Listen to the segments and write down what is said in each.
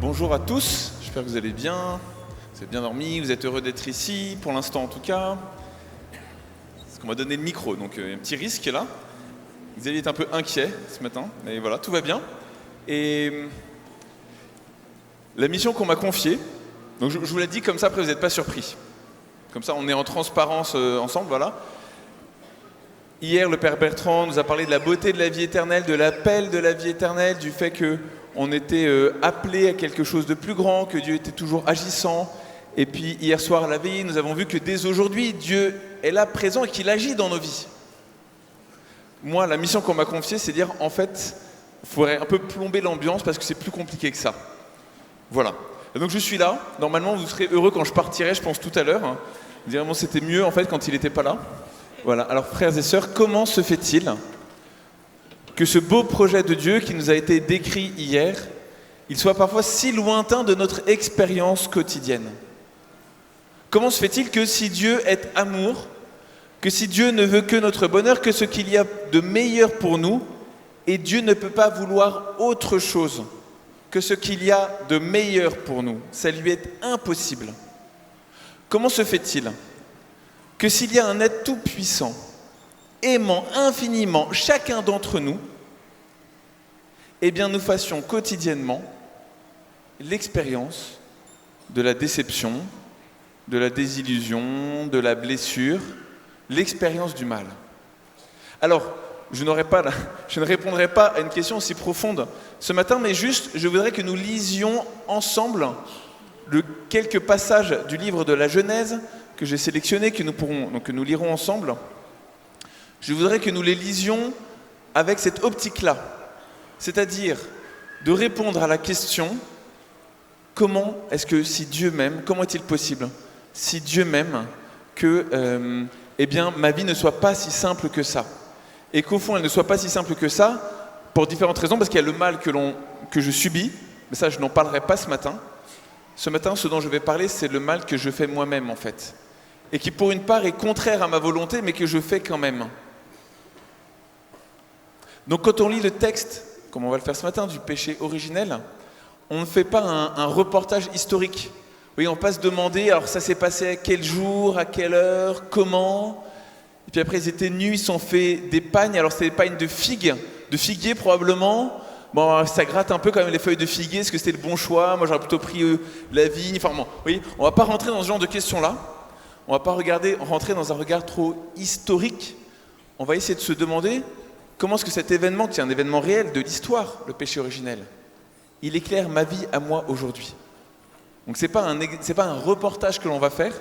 Bonjour à tous, j'espère que vous allez bien, vous avez bien dormi, vous êtes heureux d'être ici, pour l'instant en tout cas. Parce qu'on m'a donné le micro, donc il y a un petit risque là. Xavier est un peu inquiet ce matin, mais voilà, tout va bien. Et la mission qu'on m'a confiée, donc je vous l'ai dit comme ça, après vous n'êtes pas surpris. Comme ça on est en transparence ensemble, voilà. Hier, le Père Bertrand nous a parlé de la beauté de la vie éternelle, de l'appel de la vie éternelle, du fait qu'on était appelé à quelque chose de plus grand, que Dieu était toujours agissant. Et puis hier soir à la veille, nous avons vu que dès aujourd'hui, Dieu est là présent et qu'il agit dans nos vies. Moi, la mission qu'on m'a confiée, c'est de dire, en fait, il faudrait un peu plomber l'ambiance parce que c'est plus compliqué que ça. Voilà. Et donc je suis là. Normalement, vous serez heureux quand je partirai, je pense, tout à l'heure. Vous direz, bon, c'était mieux, en fait, quand il n'était pas là. Voilà, alors frères et sœurs, comment se fait-il que ce beau projet de Dieu qui nous a été décrit hier, il soit parfois si lointain de notre expérience quotidienne? Comment se fait-il que si Dieu est amour, que si Dieu ne veut que notre bonheur, que ce qu'il y a de meilleur pour nous, et Dieu ne peut pas vouloir autre chose que ce qu'il y a de meilleur pour nous, ça lui est impossible. Comment se fait-il que s'il y a un être tout-puissant, aimant infiniment chacun d'entre nous, eh bien nous fassions quotidiennement l'expérience de la déception, de la désillusion, de la blessure, l'expérience du mal. Alors, je ne répondrai pas à une question aussi profonde ce matin, mais juste, je voudrais que nous lisions ensemble quelques passages du livre de la Genèse que j'ai sélectionnés, que nous lirons ensemble. Je voudrais que nous les lisions avec cette optique-là, c'est-à-dire de répondre à la question comment est-ce que si Dieu m'aime, comment est-il possible si Dieu m'aime que eh bien, ma vie ne soit pas si simple que ça, et qu'au fond elle ne soit pas si simple que ça pour différentes raisons, parce qu'il y a le mal que je subis, mais ça je n'en parlerai pas ce matin. Ce matin, ce dont je vais parler, c'est le mal que je fais moi-même en fait, et qui pour une part est contraire à ma volonté, mais que je fais quand même. Donc quand on lit le texte, comme on va le faire ce matin, du péché originel, on ne fait pas un reportage historique. Oui, on va pas se demander, alors ça s'est passé à quel jour, à quelle heure, comment. Et puis après ils étaient nus, ils se sont fait des pagnes, alors c'était des pagnes de figues, de figuier probablement. Bon, ça gratte un peu quand même les feuilles de figuier, est-ce que c'était le bon choix? Moi j'aurais plutôt pris la vigne, enfin bon, oui, on va pas rentrer dans ce genre de questions-là. On va pas rentrer dans un regard trop historique. On va essayer de se demander comment est-ce que cet événement, qui est un événement réel de l'histoire, le péché originel, il éclaire ma vie à moi aujourd'hui. Donc c'est pas un reportage que l'on va faire,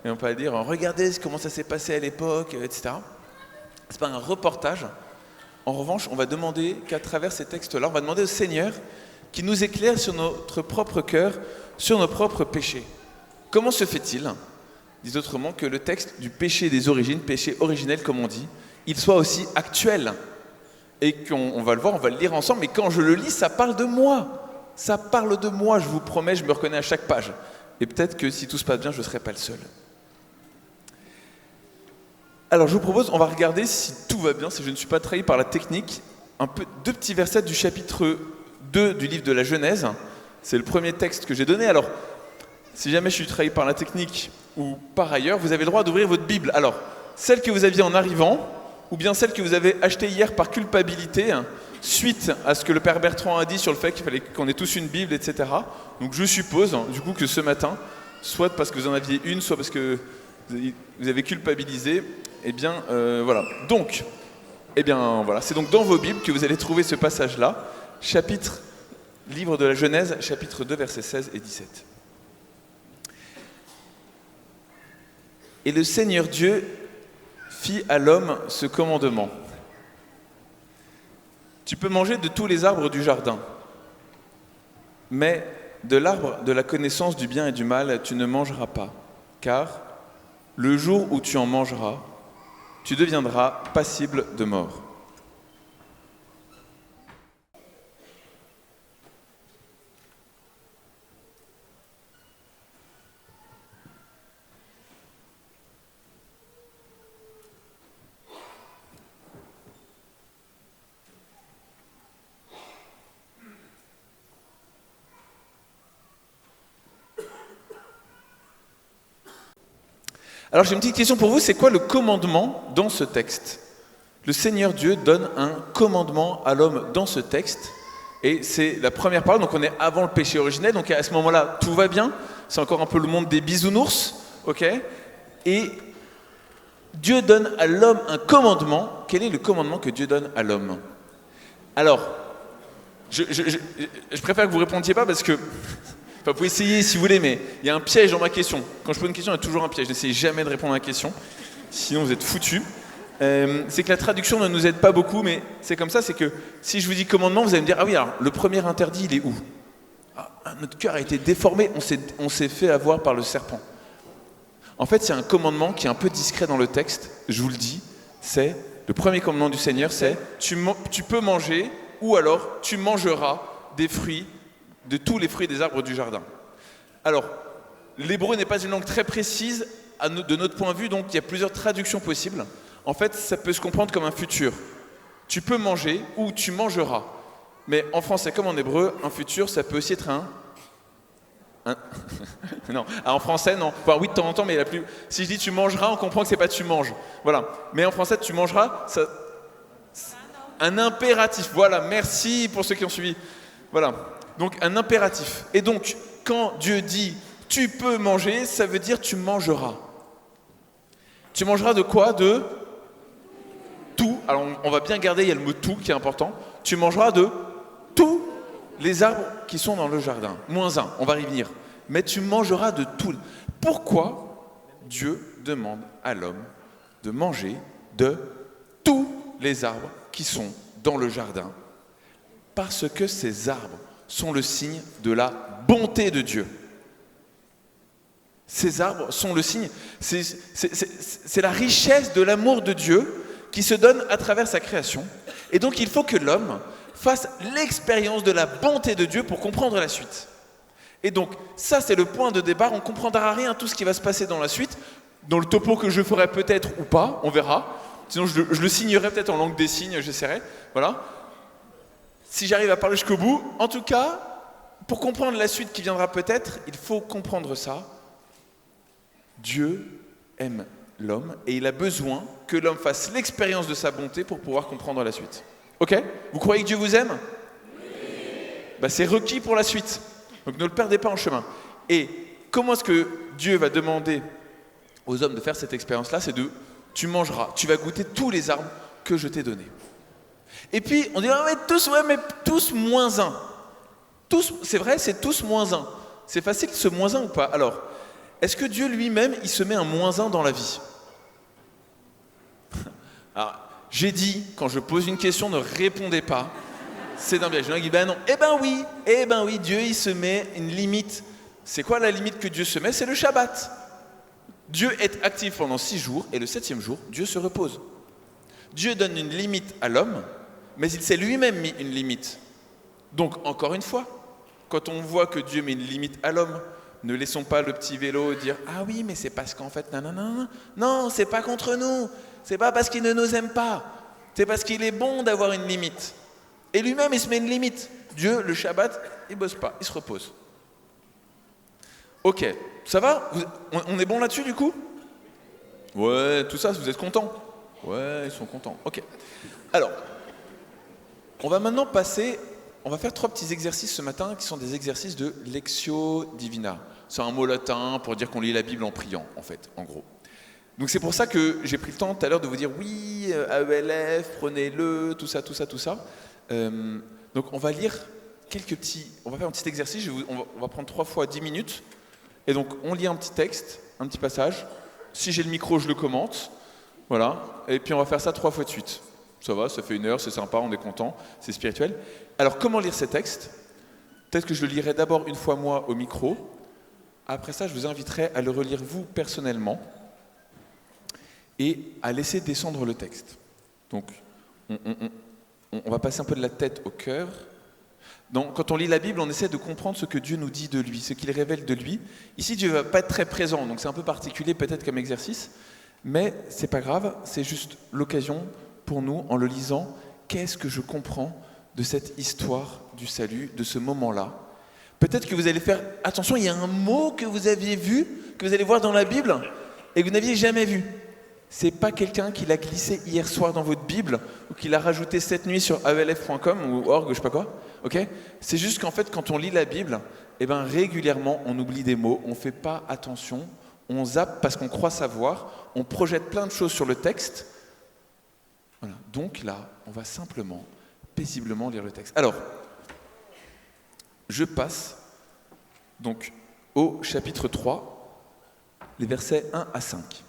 et on va pas dire regardez comment ça s'est passé à l'époque, etc. C'est pas un reportage. En revanche, on va demander qu'à travers ces textes-là, on va demander au Seigneur qui nous éclaire sur notre propre cœur, sur nos propres péchés. Comment se fait-il, dit autrement, que le texte du péché des origines, péché originel comme on dit, il soit aussi actuel? Et qu'on va le voir, on va le lire ensemble, mais quand je le lis, ça parle de moi. Ça parle de moi, je vous promets, je me reconnais à chaque page. Et peut-être que si tout se passe bien, je ne serai pas le seul. Alors je vous propose, on va regarder si tout va bien, si je ne suis pas trahi par la technique, deux petits versets du chapitre 2 du livre de la Genèse. C'est le premier texte que j'ai donné. Alors, si jamais je suis trahi par la technique ou par ailleurs, vous avez le droit d'ouvrir votre Bible. Alors, celle que vous aviez en arrivant, ou bien celle que vous avez achetée hier par culpabilité, suite à ce que le Père Bertrand a dit sur le fait qu'il fallait qu'on ait tous une Bible, etc. Donc je suppose, du coup, que ce matin, soit parce que vous en aviez une, soit parce que vous avez culpabilisé, eh bien, voilà. Donc, eh bien, voilà, c'est donc dans vos Bibles que vous allez trouver ce passage-là, livre de la Genèse, chapitre 2, versets 16 et 17. Et le Seigneur Dieu fit à l'homme ce commandement. Tu peux manger de tous les arbres du jardin, mais de l'arbre de la connaissance du bien et du mal, tu ne mangeras pas, car le jour où tu en mangeras, tu deviendras passible de mort. Alors j'ai une petite question pour vous, c'est quoi le commandement dans ce texte? Le Seigneur Dieu donne un commandement à l'homme dans ce texte, et c'est la première parole, donc on est avant le péché originel, donc à ce moment-là, tout va bien, c'est encore un peu le monde des bisounours, ok? Et Dieu donne à l'homme un commandement. Quel est le commandement que Dieu donne à l'homme? Alors, je préfère que vous ne répondiez pas parce que, enfin, vous pouvez essayer si vous voulez, mais il y a un piège dans ma question. Quand je pose une question, il y a toujours un piège, n'essayez jamais de répondre à la question, sinon vous êtes foutus. C'est que la traduction ne nous aide pas beaucoup, mais c'est comme ça, c'est que si je vous dis commandement, vous allez me dire, ah oui, alors le premier interdit, il est où? Notre cœur a été déformé, on s'est fait avoir par le serpent. En fait, il y a un commandement qui est un peu discret dans le texte, je vous le dis, c'est, le premier commandement du Seigneur, c'est, tu peux manger, ou alors tu mangeras des fruits, de tous les fruits des arbres du jardin. Alors, l'hébreu n'est pas une langue très précise, de notre point de vue, donc il y a plusieurs traductions possibles. En fait, ça peut se comprendre comme un futur. Tu peux manger ou tu mangeras. Mais en français comme en hébreu, un futur, ça peut aussi être un non, en français, non. Enfin, oui, de temps en temps, mais si je dis tu mangeras, on comprend que c'est pas tu manges. Voilà. Mais en français, tu mangeras, ça... un impératif. Voilà, merci pour ceux qui ont suivi. Voilà. Donc, un impératif. Et donc, quand Dieu dit tu peux manger, ça veut dire tu mangeras. Tu mangeras de quoi? De tout. Alors, on va bien garder, il y a le mot tout qui est important. Tu mangeras de tous les arbres qui sont dans le jardin. -1, on va y venir. Mais tu mangeras de tout. Pourquoi Dieu demande à l'homme de manger de tous les arbres qui sont dans le jardin? Parce que ces arbres sont le signe de la bonté de Dieu. Ces arbres sont le signe, c'est la richesse de l'amour de Dieu qui se donne à travers sa création. Et donc il faut que l'homme fasse l'expérience de la bonté de Dieu pour comprendre la suite. Et donc ça c'est le point de départ, on ne comprendra rien tout ce qui va se passer dans la suite, dans le topo que je ferai peut-être ou pas, on verra. Sinon je le signerai peut-être en langue des signes, j'essaierai, voilà. Si j'arrive à parler jusqu'au bout, en tout cas, pour comprendre la suite qui viendra peut-être, il faut comprendre ça. Dieu aime l'homme et il a besoin que l'homme fasse l'expérience de sa bonté pour pouvoir comprendre la suite. Ok? Vous croyez que Dieu vous aime? Oui. C'est requis pour la suite. Donc ne le perdez pas en chemin. Et comment est-ce que Dieu va demander aux hommes de faire cette expérience-là? C'est tu mangeras, tu vas goûter tous les arbres que je t'ai donnés. Et puis on dit, mais tous -1. Tous, c'est vrai, c'est tous -1. C'est facile ce -1 ou pas? Alors, est-ce que Dieu lui-même, il se met un -1 dans la vie? Alors, j'ai dit, quand je pose une question, ne répondez pas. C'est d'un piège. Il y en a qui disent, non. Eh ben oui, Dieu, il se met une limite. C'est quoi la limite que Dieu se met? C'est le Shabbat. Dieu est actif pendant 6 jours, et le 7e jour, Dieu se repose. Dieu donne une limite à l'homme, mais il s'est lui-même mis une limite. Donc, encore une fois, quand on voit que Dieu met une limite à l'homme, ne laissons pas le petit vélo dire « Ah oui, mais c'est parce qu'en fait, non, c'est pas contre nous. C'est pas parce qu'il ne nous aime pas. C'est parce qu'il est bon d'avoir une limite. » Et lui-même, il se met une limite. Dieu, le Shabbat, il bosse pas, il se repose. Ok, ça va? On est bon là-dessus du coup? Ouais, tout ça, vous êtes contents? Ouais, ils sont contents. Ok. Alors, on va maintenant passer... On va faire 3 petits exercices ce matin qui sont des exercices de Lectio Divina. C'est un mot latin pour dire qu'on lit la Bible en priant, en fait, en gros. Donc c'est pour ça que j'ai pris le temps tout à l'heure de vous dire oui, AELF, prenez-le, tout ça. Donc on va lire on va faire un petit exercice, on va prendre 3 fois 10 minutes. Et donc on lit un petit texte, un petit passage. Si j'ai le micro, je le commente. Voilà. Et puis on va faire ça 3 fois de suite. Ça va, ça fait 1 heure, c'est sympa, on est content, c'est spirituel. Alors, comment lire ces textes? Peut-être que je le lirai d'abord une fois moi au micro. Après ça, je vous inviterai à le relire vous personnellement et à laisser descendre le texte. Donc, on va passer un peu de la tête au cœur. Donc, quand on lit la Bible, on essaie de comprendre ce que Dieu nous dit de lui, ce qu'il révèle de lui. Ici, Dieu ne va pas être très présent, donc c'est un peu particulier peut-être comme exercice, mais c'est pas grave, c'est juste l'occasion pour nous, en le lisant, qu'est-ce que je comprends de cette histoire du salut, de ce moment-là. Peut-être que vous allez faire attention, il y a un mot que vous aviez vu, que vous allez voir dans la Bible, et que vous n'aviez jamais vu. C'est pas quelqu'un qui l'a glissé hier soir dans votre Bible ou qui l'a rajouté cette nuit sur aelf.com ou org, je sais pas quoi. Ok ? C'est juste qu'en fait, quand on lit la Bible, régulièrement, on oublie des mots, on fait pas attention, on zappe parce qu'on croit savoir, on projette plein de choses sur le texte. Voilà. Donc là, on va simplement, paisiblement lire le texte. Alors, je passe donc au chapitre 3, les versets 1 à 5.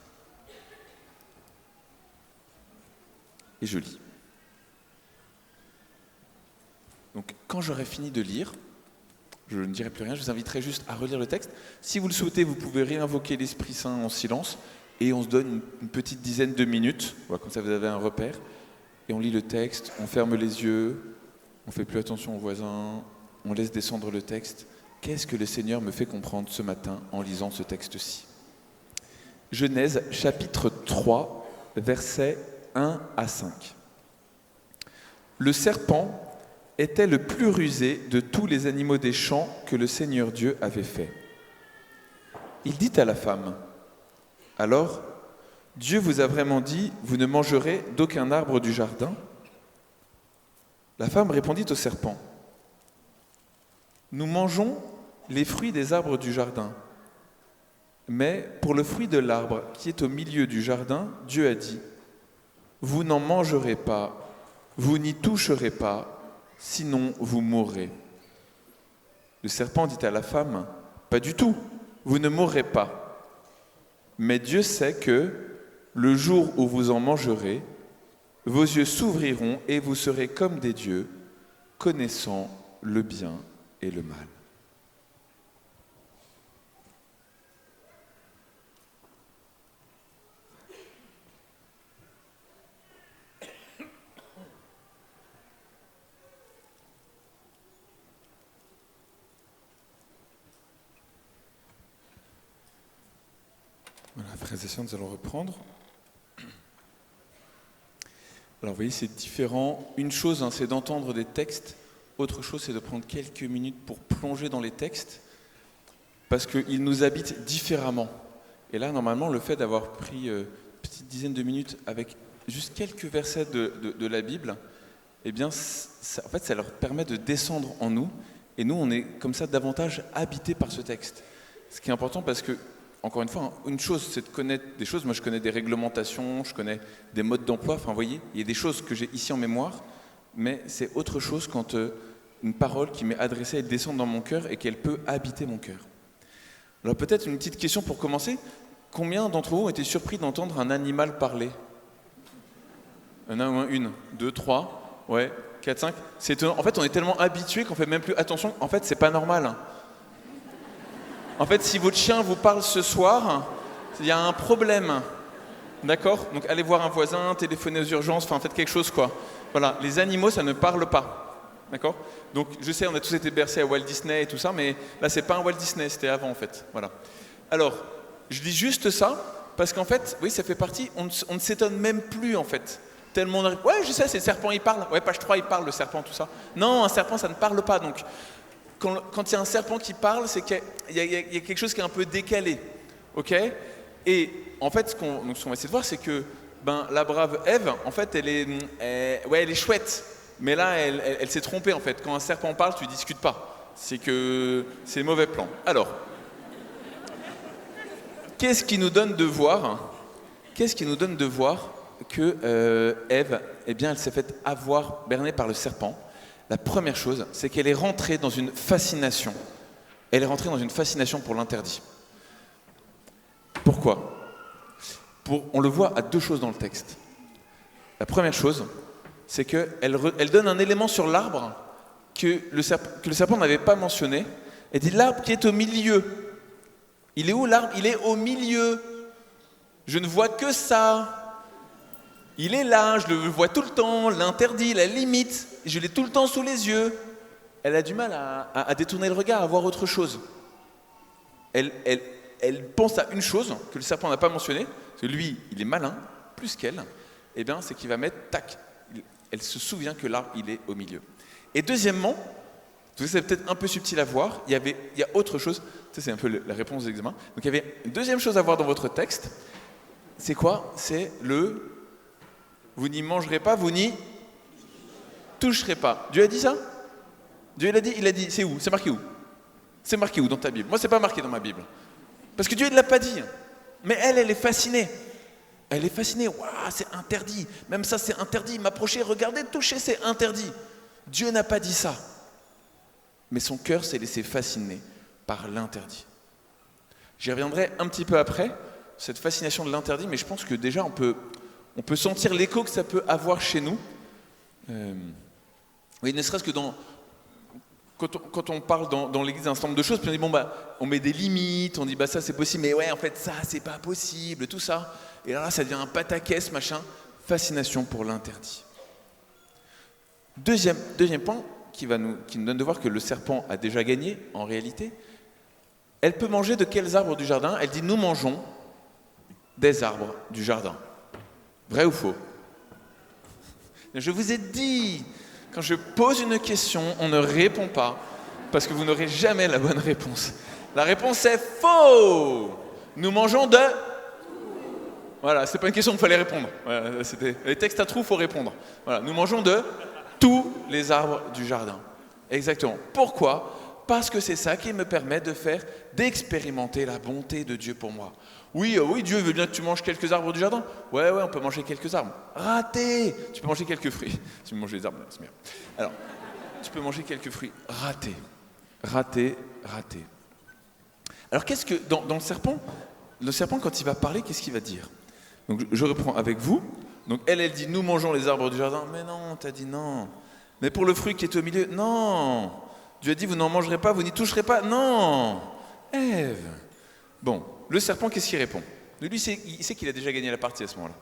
Et je lis. Donc, quand j'aurai fini de lire, je ne dirai plus rien, je vous inviterai juste à relire le texte. Si vous le souhaitez, vous pouvez réinvoquer l'Esprit Saint en silence et on se donne une petite dizaine de minutes, voilà, comme ça vous avez un repère, et on lit le texte, on ferme les yeux, on ne fait plus attention aux voisins, on laisse descendre le texte. Qu'est-ce que le Seigneur me fait comprendre ce matin en lisant ce texte-ci ? Genèse, chapitre 3, versets 1 à 5. Le serpent était le plus rusé de tous les animaux des champs que le Seigneur Dieu avait fait. Il dit à la femme, « Alors, Dieu vous a vraiment dit, vous ne mangerez d'aucun arbre du jardin ?» La femme répondit au serpent, « Nous mangeons les fruits des arbres du jardin. Mais pour le fruit de l'arbre qui est au milieu du jardin, Dieu a dit, « Vous n'en mangerez pas, vous n'y toucherez pas, sinon vous mourrez. » Le serpent dit à la femme, « Pas du tout, vous ne mourrez pas. Mais Dieu sait que, le jour où vous en mangerez, vos yeux s'ouvriront et vous serez comme des dieux, connaissant le bien et le mal. » Voilà, frères et sœurs, nous allons reprendre. Alors vous voyez, c'est différent. Une chose, c'est d'entendre des textes. Autre chose, c'est de prendre quelques minutes pour plonger dans les textes, parce qu'ils nous habitent différemment. Et là, normalement, le fait d'avoir pris une petite dizaine de minutes avec juste quelques versets de la Bible, eh bien, en fait, ça leur permet de descendre en nous. Et nous, on est comme ça davantage habités par ce texte. Ce qui est important parce que, encore une fois, une chose, c'est de connaître des choses. Moi, je connais des réglementations, je connais des modes d'emploi. Enfin, vous voyez, il y a des choses que j'ai ici en mémoire, mais c'est autre chose quand une parole qui m'est adressée, elle descend dans mon cœur et qu'elle peut habiter mon cœur. Alors, peut-être une petite question pour commencer. Combien d'entre vous ont été surpris d'entendre un animal parler ? Un ou un, une, deux, trois, ouais, 4, 5. C'est étonnant. En fait, on est tellement habitués qu'on fait même plus attention. En fait, c'est pas normal. En fait, si votre chien vous parle ce soir, il y a un problème. D'accord ? Donc, allez voir un voisin, téléphonez aux urgences, enfin, faites quelque chose, quoi. Voilà, les animaux, ça ne parle pas. D'accord ? Donc, je sais, on a tous été bercés à Walt Disney et tout ça, mais là, c'est pas un Walt Disney, c'était avant, en fait. Voilà. Alors, je dis juste ça, parce qu'en fait, oui, ça fait partie, on ne s'étonne même plus, en fait. Tellement on arrive, ouais, je sais, c'est le serpent, il parle. Ouais, page 3, il parle, le serpent, tout ça. Non, un serpent, ça ne parle pas, donc... Quand il y a un serpent qui parle, c'est qu'il y a quelque chose qui est un peu décalé, ok ? Et en fait, ce qu'on va essayer de voir, c'est que la brave Ève, en fait, elle est chouette, mais là, elle s'est trompée, en fait. Quand un serpent parle, tu ne discutes pas. C'est que c'est mauvais plan. Alors, qu'est-ce qui nous donne de voir que Ève, eh bien, elle s'est faite avoir, bernée par le serpent ? La première chose, c'est qu'elle est rentrée dans une fascination. Elle est rentrée dans une fascination pour l'interdit. Pourquoi ? On le voit à deux choses dans le texte. La première chose, c'est qu'elle donne un élément sur l'arbre que le serpent n'avait pas mentionné. Elle dit l'arbre qui est au milieu. Il est où l'arbre ? Il est au milieu. Je ne vois que ça. Il est là, je le vois tout le temps, l'interdit, la limite, je l'ai tout le temps sous les yeux. Elle a du mal à détourner le regard, à voir autre chose. Elle pense à une chose que le serpent n'a pas mentionnée, parce que lui, il est malin, plus qu'elle, eh bien, c'est qu'il va mettre, tac, elle se souvient que l'arbre, il est au milieu. Et deuxièmement, c'est peut-être un peu subtil à voir, il y a autre chose, ça c'est un peu la réponse de l'examen, donc il y avait une deuxième chose à voir dans votre texte, c'est quoi? C'est le « vous n'y mangerez pas, vous n'y toucherez pas ». Dieu a dit ça? Dieu il a dit, c'est où? C'est marqué où? C'est marqué où dans ta Bible? Moi, c'est pas marqué dans ma Bible. Parce que Dieu ne l'a pas dit. Mais elle est fascinée. Elle est fascinée. Waouh, c'est interdit. Même ça, c'est interdit. M'approcher, regarder, toucher, c'est interdit. Dieu n'a pas dit ça. Mais son cœur s'est laissé fasciner par l'interdit. J'y reviendrai un petit peu après, cette fascination de l'interdit, mais je pense que déjà, on peut sentir l'écho que ça peut avoir chez nous. Oui, ne serait-ce que quand on parle dans l'église d'un certain nombre de choses, puis on dit, on met des limites, on dit, ça c'est possible, mais ouais, en fait, ça, c'est pas possible, tout ça. Et là, ça devient un pataquès, machin. Fascination pour l'interdit. Deuxième point qui nous donne de voir que le serpent a déjà gagné, en réalité. Elle peut manger de quels arbres du jardin? Elle dit, nous mangeons des arbres du jardin. Vrai ou faux? Je vous ai dit, quand je pose une question, on ne répond pas, parce que vous n'aurez jamais la bonne réponse. La réponse est faux. Nous mangeons de... Voilà, c'est pas une question qu'il fallait répondre. Voilà, les textes à trous, il faut répondre. Voilà, nous mangeons de tous les arbres du jardin. Exactement. Pourquoi? Parce que c'est ça qui me permet d'expérimenter la bonté de Dieu pour moi. Oui, Dieu veut bien que tu manges quelques arbres du jardin. Ouais, on peut manger quelques arbres. Raté. Tu peux manger quelques fruits. Tu peux manger des arbres, c'est mieux. Alors, tu peux manger quelques fruits. Raté. Alors, qu'est-ce que dans le serpent, quand il va parler, qu'est-ce qu'il va dire? Donc, je reprends avec vous. Donc, elle dit, nous mangeons les arbres du jardin. Mais non, t'as dit non. Mais pour le fruit qui est au milieu, non. Dieu a dit, vous n'en mangerez pas, vous n'y toucherez pas. Non. Ève. Bon, le serpent, qu'est-ce qu'il répond? Lui, il sait qu'il a déjà gagné la partie à ce moment-là.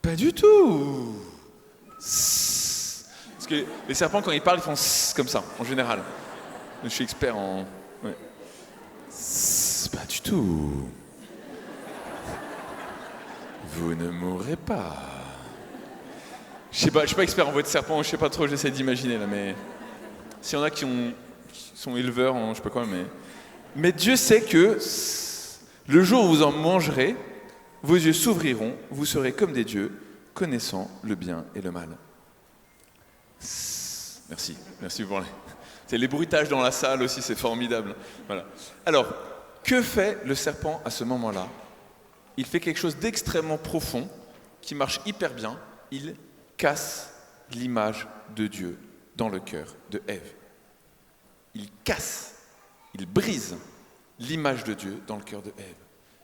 Pas du tout. Parce que les serpents, quand ils parlent, ils font comme ça, en général. Je suis expert en... Ouais. Pas du tout. Vous ne mourrez pas. Je suis pas expert en voix de serpent, je sais pas trop, j'essaie d'imaginer là, mais... S'il y en a qui sont éleveurs, je sais pas quoi, mais Dieu sait que le jour où vous en mangerez, vos yeux s'ouvriront, vous serez comme des dieux, connaissant le bien et le mal. Merci pour les bruitages dans la salle aussi, c'est formidable. Voilà. Alors, que fait le serpent à ce moment-là? Il fait quelque chose d'extrêmement profond, qui marche hyper bien. Il casse l'image de Dieu dans le cœur de Ève. Il casse, il brise l'image de Dieu dans le cœur de Ève.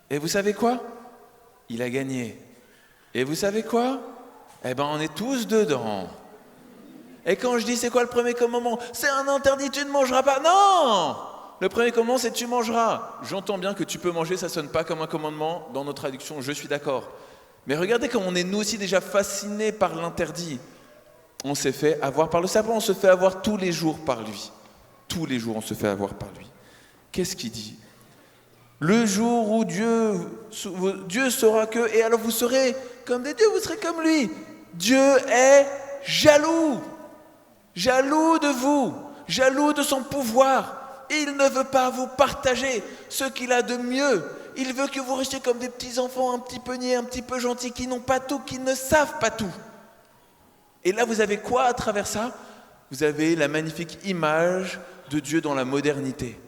Et vous savez quoi? Il a gagné. Et vous savez quoi? On est tous dedans. Et quand je dis c'est quoi le premier commandement? C'est un interdit, tu ne mangeras pas. Non! Le premier commandement, c'est tu mangeras. J'entends bien que tu peux manger, ça ne sonne pas comme un commandement dans nos traductions, je suis d'accord. Mais regardez comme on est nous aussi déjà fascinés par l'interdit. On s'est fait avoir par le serpent, on se fait avoir tous les jours par lui. Tous les jours, on se fait avoir par lui. Qu'est-ce qu'il dit? Le jour où Dieu saura que, et alors vous serez comme des dieux, vous serez comme lui. Dieu est jaloux de vous, jaloux de son pouvoir. Il ne veut pas vous partager ce qu'il a de mieux. Il veut que vous restiez comme des petits enfants un petit peu niais, un petit peu gentils, qui n'ont pas tout, qui ne savent pas tout. Et là, vous avez quoi à travers ça? Vous avez la magnifique image de Dieu dans la modernité.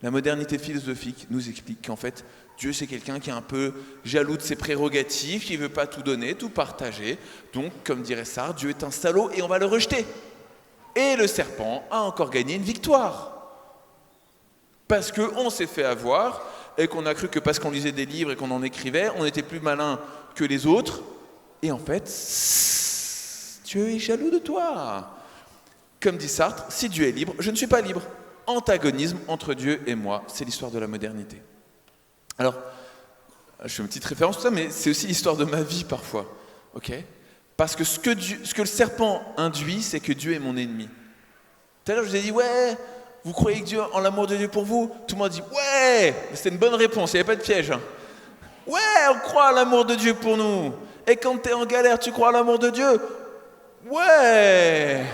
La modernité philosophique nous explique qu'en fait, Dieu, c'est quelqu'un qui est un peu jaloux de ses prérogatives, qui ne veut pas tout donner, tout partager. Donc, comme dirait Sartre, Dieu est un salaud et on va le rejeter. Et le serpent a encore gagné une victoire. Parce qu'on s'est fait avoir et qu'on a cru que parce qu'on lisait des livres et qu'on en écrivait, on était plus malin que les autres. Et en fait, Dieu est jaloux de toi. Comme dit Sartre, si Dieu est libre, je ne suis pas libre. Antagonisme entre Dieu et moi, c'est l'histoire de la modernité. Alors, je fais une petite référence à tout ça, mais c'est aussi l'histoire de ma vie parfois. Ok ? Parce que ce que le serpent induit, c'est que Dieu est mon ennemi. Tout à l'heure, je vous ai dit, ouais, vous croyez que Dieu, en l'amour de Dieu pour vous? Tout le monde dit, ouais, c'était une bonne réponse, il n'y avait pas de piège. Ouais, on croit à l'amour de Dieu pour nous. Et quand tu es en galère, tu crois à l'amour de Dieu? Ouais.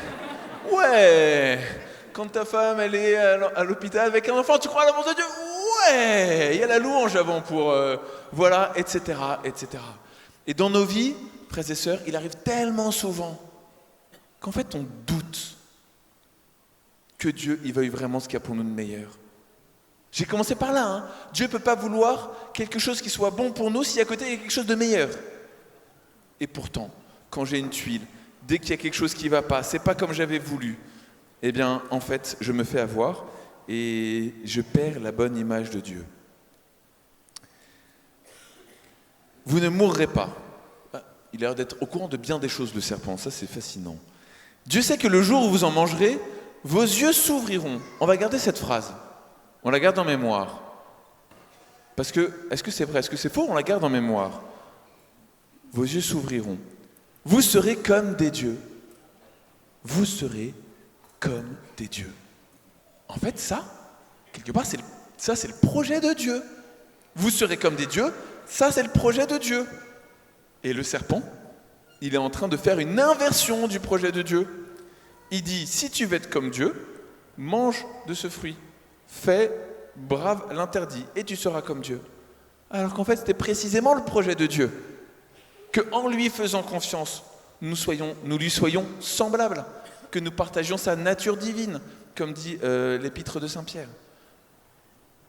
Quand ta femme, elle est à l'hôpital avec un enfant, tu crois à l'amour de Dieu? ouais, il y a la louange avant pour, voilà, etc., etc. Et dans nos vies, frères et sœurs, il arrive tellement souvent qu'en fait, on doute que Dieu, il veuille vraiment ce qu'il y a pour nous de meilleur. J'ai commencé par là, hein. Dieu ne peut pas vouloir quelque chose qui soit bon pour nous si à côté, il y a quelque chose de meilleur. Et pourtant, quand j'ai une tuile, dès qu'il y a quelque chose qui ne va pas, c'est pas comme j'avais voulu, eh bien, en fait, je me fais avoir et je perds la bonne image de Dieu. Vous ne mourrez pas. Il a l'air d'être au courant de bien des choses, le serpent. Ça, c'est fascinant. Dieu sait que le jour où vous en mangerez, vos yeux s'ouvriront. On va garder cette phrase. On la garde en mémoire. Parce que, est-ce que c'est vrai, est-ce que c'est faux? On la garde en mémoire. Vos yeux s'ouvriront. Vous serez comme des dieux. Vous serez comme des dieux. En fait, ça, quelque part, c'est le projet de Dieu. Vous serez comme des dieux, ça, c'est le projet de Dieu. Et le serpent, il est en train de faire une inversion du projet de Dieu. Il dit, si tu veux être comme Dieu, mange de ce fruit. Fais, brave l'interdit, et tu seras comme Dieu. Alors qu'en fait, c'était précisément le projet de Dieu. Qu'en lui faisant confiance, nous lui soyons semblables. Que nous partagions sa nature divine, comme dit l'épître de Saint-Pierre.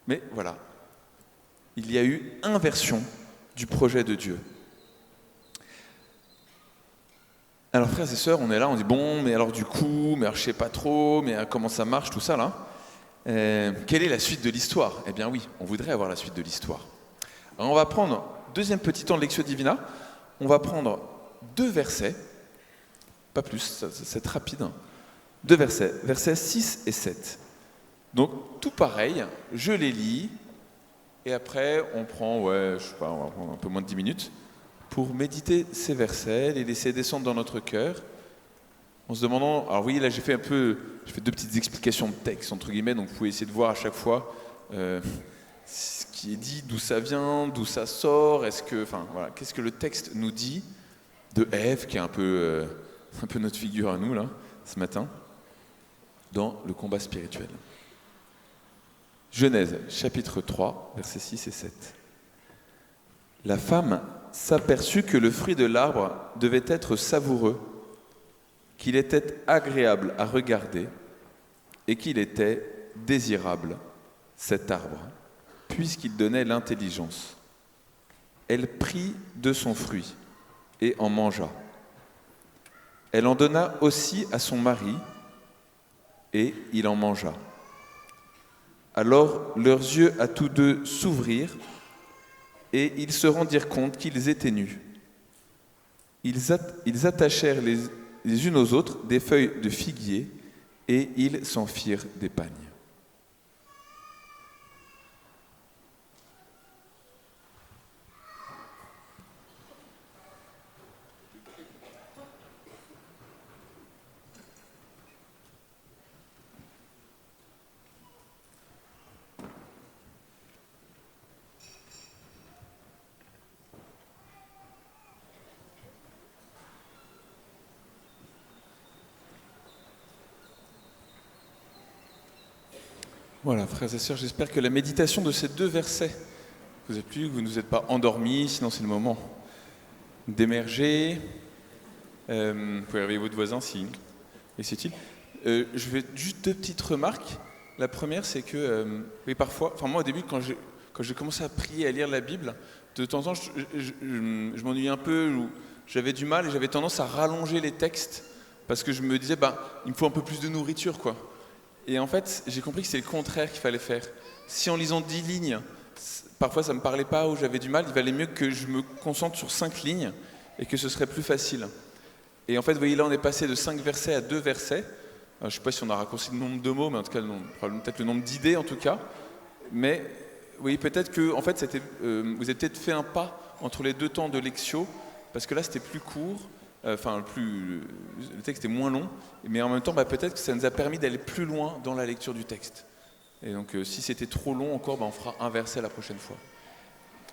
Mais voilà, il y a eu inversion du projet de Dieu. Alors frères et sœurs, on est là, on dit bon, mais alors du coup, mais alors je sais pas trop, mais comment ça marche tout ça là quelle est la suite de l'histoire? Eh bien oui, on voudrait avoir la suite de l'histoire. Alors on va prendre, deuxième petit temps de Lectio Divina, on va prendre 2 versets, pas plus, c'est rapide, 2 versets, versets 6 et 7. Donc tout pareil, je les lis, et après on prend, on va prendre un peu moins de 10 minutes, pour méditer ces versets, les laisser descendre dans notre cœur, en se demandant, alors oui, là j'ai fait 2 petites explications de texte, entre guillemets, donc vous pouvez essayer de voir à chaque fois ce qui est dit, d'où ça vient, d'où ça sort, qu'est-ce que le texte nous dit de Ève, qui est un peu notre figure à nous, là, ce matin, dans le combat spirituel. Genèse, chapitre 3, versets 6 et 7. La femme s'aperçut que le fruit de l'arbre devait être savoureux, qu'il était agréable à regarder et qu'il était désirable, cet arbre, puisqu'il donnait l'intelligence. Elle prit de son fruit et en mangea. Elle en donna aussi à son mari et il en mangea. Alors leurs yeux à tous deux s'ouvrirent et ils se rendirent compte qu'ils étaient nus. Ils attachèrent les unes aux autres des feuilles de figuier et ils s'en firent des pagnes. Voilà, frères et sœurs, j'espère que la méditation de ces 2 versets vous a plu, que vous ne vous êtes pas endormis, sinon c'est le moment d'émerger. Vous pouvez réveiller votre voisin si c'est-il. Je vais juste 2 petites remarques. La première, c'est que, oui, parfois, moi au début, quand j'ai commencé à prier, à lire la Bible, de temps en temps, je m'ennuyais un peu, j'avais du mal et j'avais tendance à rallonger les textes parce que je me disais, il me faut un peu plus de nourriture, quoi. Et en fait, j'ai compris que c'est le contraire qu'il fallait faire. Si en lisant 10 lignes, parfois ça ne me parlait pas ou j'avais du mal, il valait mieux que je me concentre sur 5 lignes et que ce serait plus facile. Et en fait, vous voyez, là, on est passé de 5 versets à 2 versets. Je ne sais pas si on a raccourci le nombre de mots, mais en tout cas, peut-être le nombre d'idées, en tout cas. Mais oui, peut-être que, en fait, vous avez peut-être fait un pas entre les 2 temps de Lectio, parce que là, c'était plus court. Le texte est moins long, mais en même temps, peut-être que ça nous a permis d'aller plus loin dans la lecture du texte. Et donc, si c'était trop long encore, on fera un verset la prochaine fois.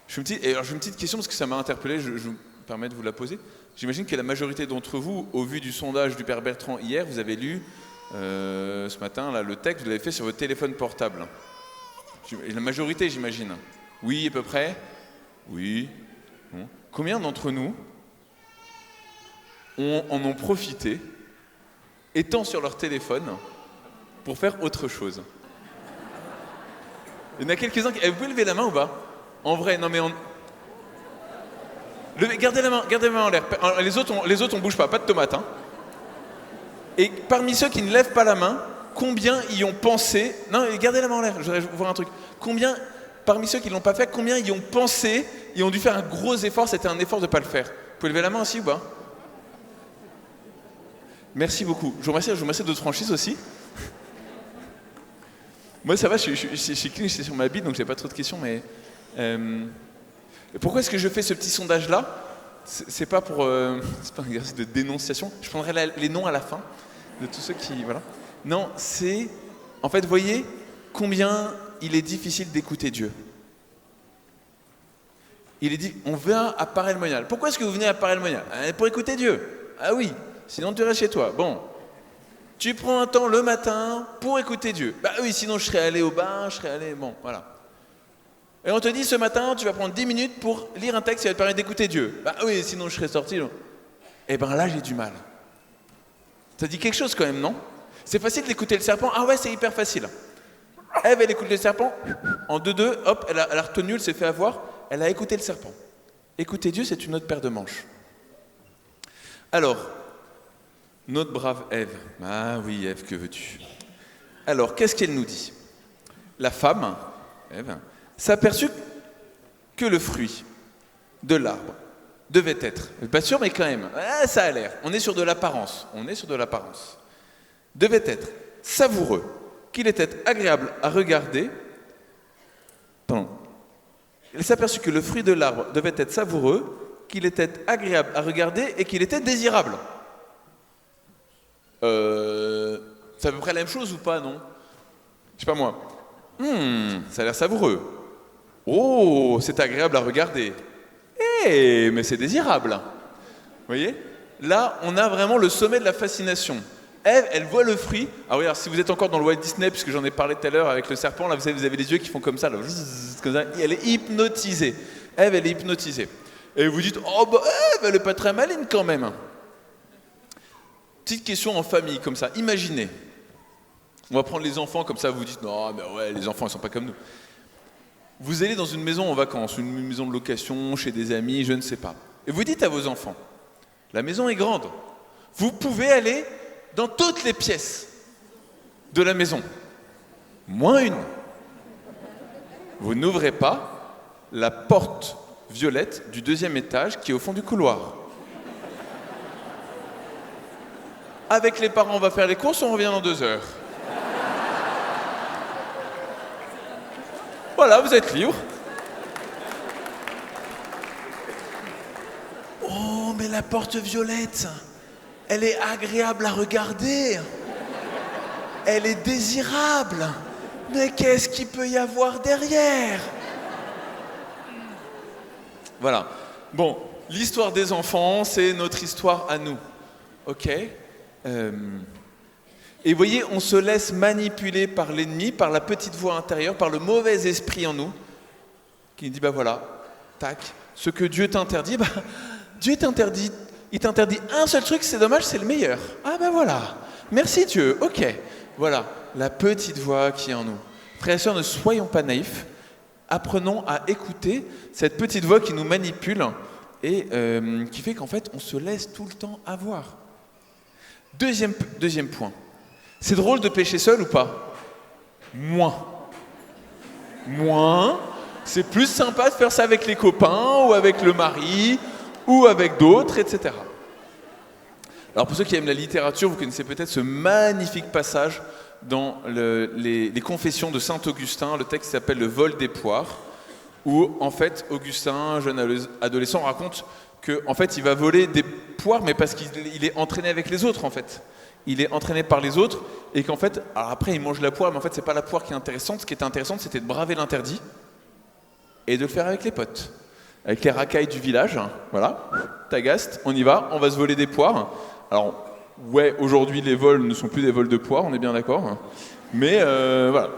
J'ai une petite question, parce que ça m'a interpellé, je me permets de vous la poser. J'imagine que la majorité d'entre vous, au vu du sondage du Père Bertrand hier, vous avez lu ce matin là, le texte, vous l'avez fait sur votre téléphone portable. La majorité, j'imagine. Oui, à peu près. Oui. Bon. Combien d'entre nous en ont profité, étant sur leur téléphone, pour faire autre chose? Il y en a quelques-uns qui... Vous pouvez lever la main ou pas? En vrai, non mais gardez la main en l'air. Les autres, on bouge pas de tomates. Hein. Et parmi ceux qui ne lèvent pas la main, combien y ont pensé... Non, gardez la main en l'air, je voudrais voir un truc. Combien, parmi ceux qui ne l'ont pas fait, combien y ont pensé et ont dû faire un gros effort, c'était un effort de ne pas le faire? Vous pouvez lever la main aussi ou pas? Merci beaucoup. Je vous remercie de votre franchise aussi. Moi, ça va, je suis clean, je suis sur ma bite, donc j'ai pas trop de questions, mais... pourquoi est-ce que je fais ce petit sondage-là? C'est pas un exercice de dénonciation. Je prendrai les noms à la fin de tous ceux qui... Voilà. Non, c'est... En fait, voyez combien il est difficile d'écouter Dieu. On vient à Paray-le-Monial. Pourquoi est-ce que vous venez à Paray-le-Monial? Pour écouter Dieu. Ah oui, sinon tu restes chez toi. Bon. Tu prends un temps le matin pour écouter Dieu. Bah oui, sinon je serais allé au bar, Bon, voilà. Et on te dit ce matin, tu vas prendre 10 minutes pour lire un texte qui va te permettre d'écouter Dieu. Bah oui, sinon je serais sorti. Eh ben là, j'ai du mal. Ça dit quelque chose quand même, non? C'est facile d'écouter le serpent. Ah ouais, c'est hyper facile. Ève, elle écoute le serpent. En 2-2, hop, elle a retenu, elle s'est fait avoir. Elle a écouté le serpent. Écouter Dieu, c'est une autre paire de manches. Alors, notre brave Ève. Ah oui, Ève, que veux-tu? Alors, qu'est-ce qu'elle nous dit? La femme, Ève, s'aperçut que le fruit de l'arbre devait être, pas sûr, mais quand même, ça a l'air, on est sur de l'apparence, devait être savoureux, qu'il était agréable à regarder. Elle s'aperçut que le fruit de l'arbre devait être savoureux, qu'il était agréable à regarder et qu'il était désirable. C'est à peu près la même chose ou pas, non? Je sais pas moi. Ça a l'air savoureux. Oh, c'est agréable à regarder. Mais c'est désirable. Vous voyez? Là, on a vraiment le sommet de la fascination. Ève, elle voit le fruit. Ah oui, alors si vous êtes encore dans le Walt Disney, puisque j'en ai parlé tout à l'heure avec le serpent, là vous avez les yeux qui font comme ça, là, comme ça. Elle est hypnotisée. Ève, elle est hypnotisée. Et vous dites, oh bah Ève, elle est pas très maligne quand même. Petite question en famille, comme ça. Imaginez. On va prendre les enfants, comme ça vous dites, non, mais ouais, les enfants, ils sont pas comme nous. Vous allez dans une maison en vacances, une maison de location, chez des amis, je ne sais pas. Et vous dites à vos enfants, la maison est grande. Vous pouvez aller dans toutes les pièces de la maison. Moins une. Vous n'ouvrez pas la porte violette du 2e étage qui est au fond du couloir. Avec les parents, on va faire les courses, on revient dans 2 heures. Voilà, vous êtes libre. Oh, mais la porte violette, elle est agréable à regarder. Elle est désirable. Mais qu'est-ce qu'il peut y avoir derrière? Voilà. Bon, l'histoire des enfants, c'est notre histoire à nous. Ok? Et vous voyez, on se laisse manipuler par l'ennemi, par la petite voix intérieure, par le mauvais esprit en nous, qui dit, bah voilà, tac, ce que Dieu t'interdit, bah, Dieu t'interdit, il t'interdit un seul truc, c'est dommage, c'est le meilleur. Ah ben voilà, merci Dieu, ok. Voilà, la petite voix qui est en nous. Frères et sœurs, ne soyons pas naïfs, apprenons à écouter cette petite voix qui nous manipule et qui fait qu'en fait, on se laisse tout le temps avoir. Deuxième point. C'est drôle de pécher seul ou pas? Moins. C'est plus sympa de faire ça avec les copains ou avec le mari ou avec d'autres, etc. Alors pour ceux qui aiment la littérature, vous connaissez peut-être ce magnifique passage dans les Confessions de Saint Augustin, le texte s'appelle « Le vol des poires », où en fait Augustin, jeune adolescent, raconte qu'en fait il va voler des poires, mais parce qu'il est entraîné avec les autres en fait. Il est entraîné par les autres et qu'en fait, alors après il mange la poire, mais en fait c'est pas la poire qui est intéressante. Ce qui était intéressant, c'était de braver l'interdit et de le faire avec les potes, avec les racailles du village. Hein, voilà, Tagaste, on y va, on va se voler des poires. Alors ouais, aujourd'hui les vols ne sont plus des vols de poires, on est bien d'accord. Hein, mais voilà,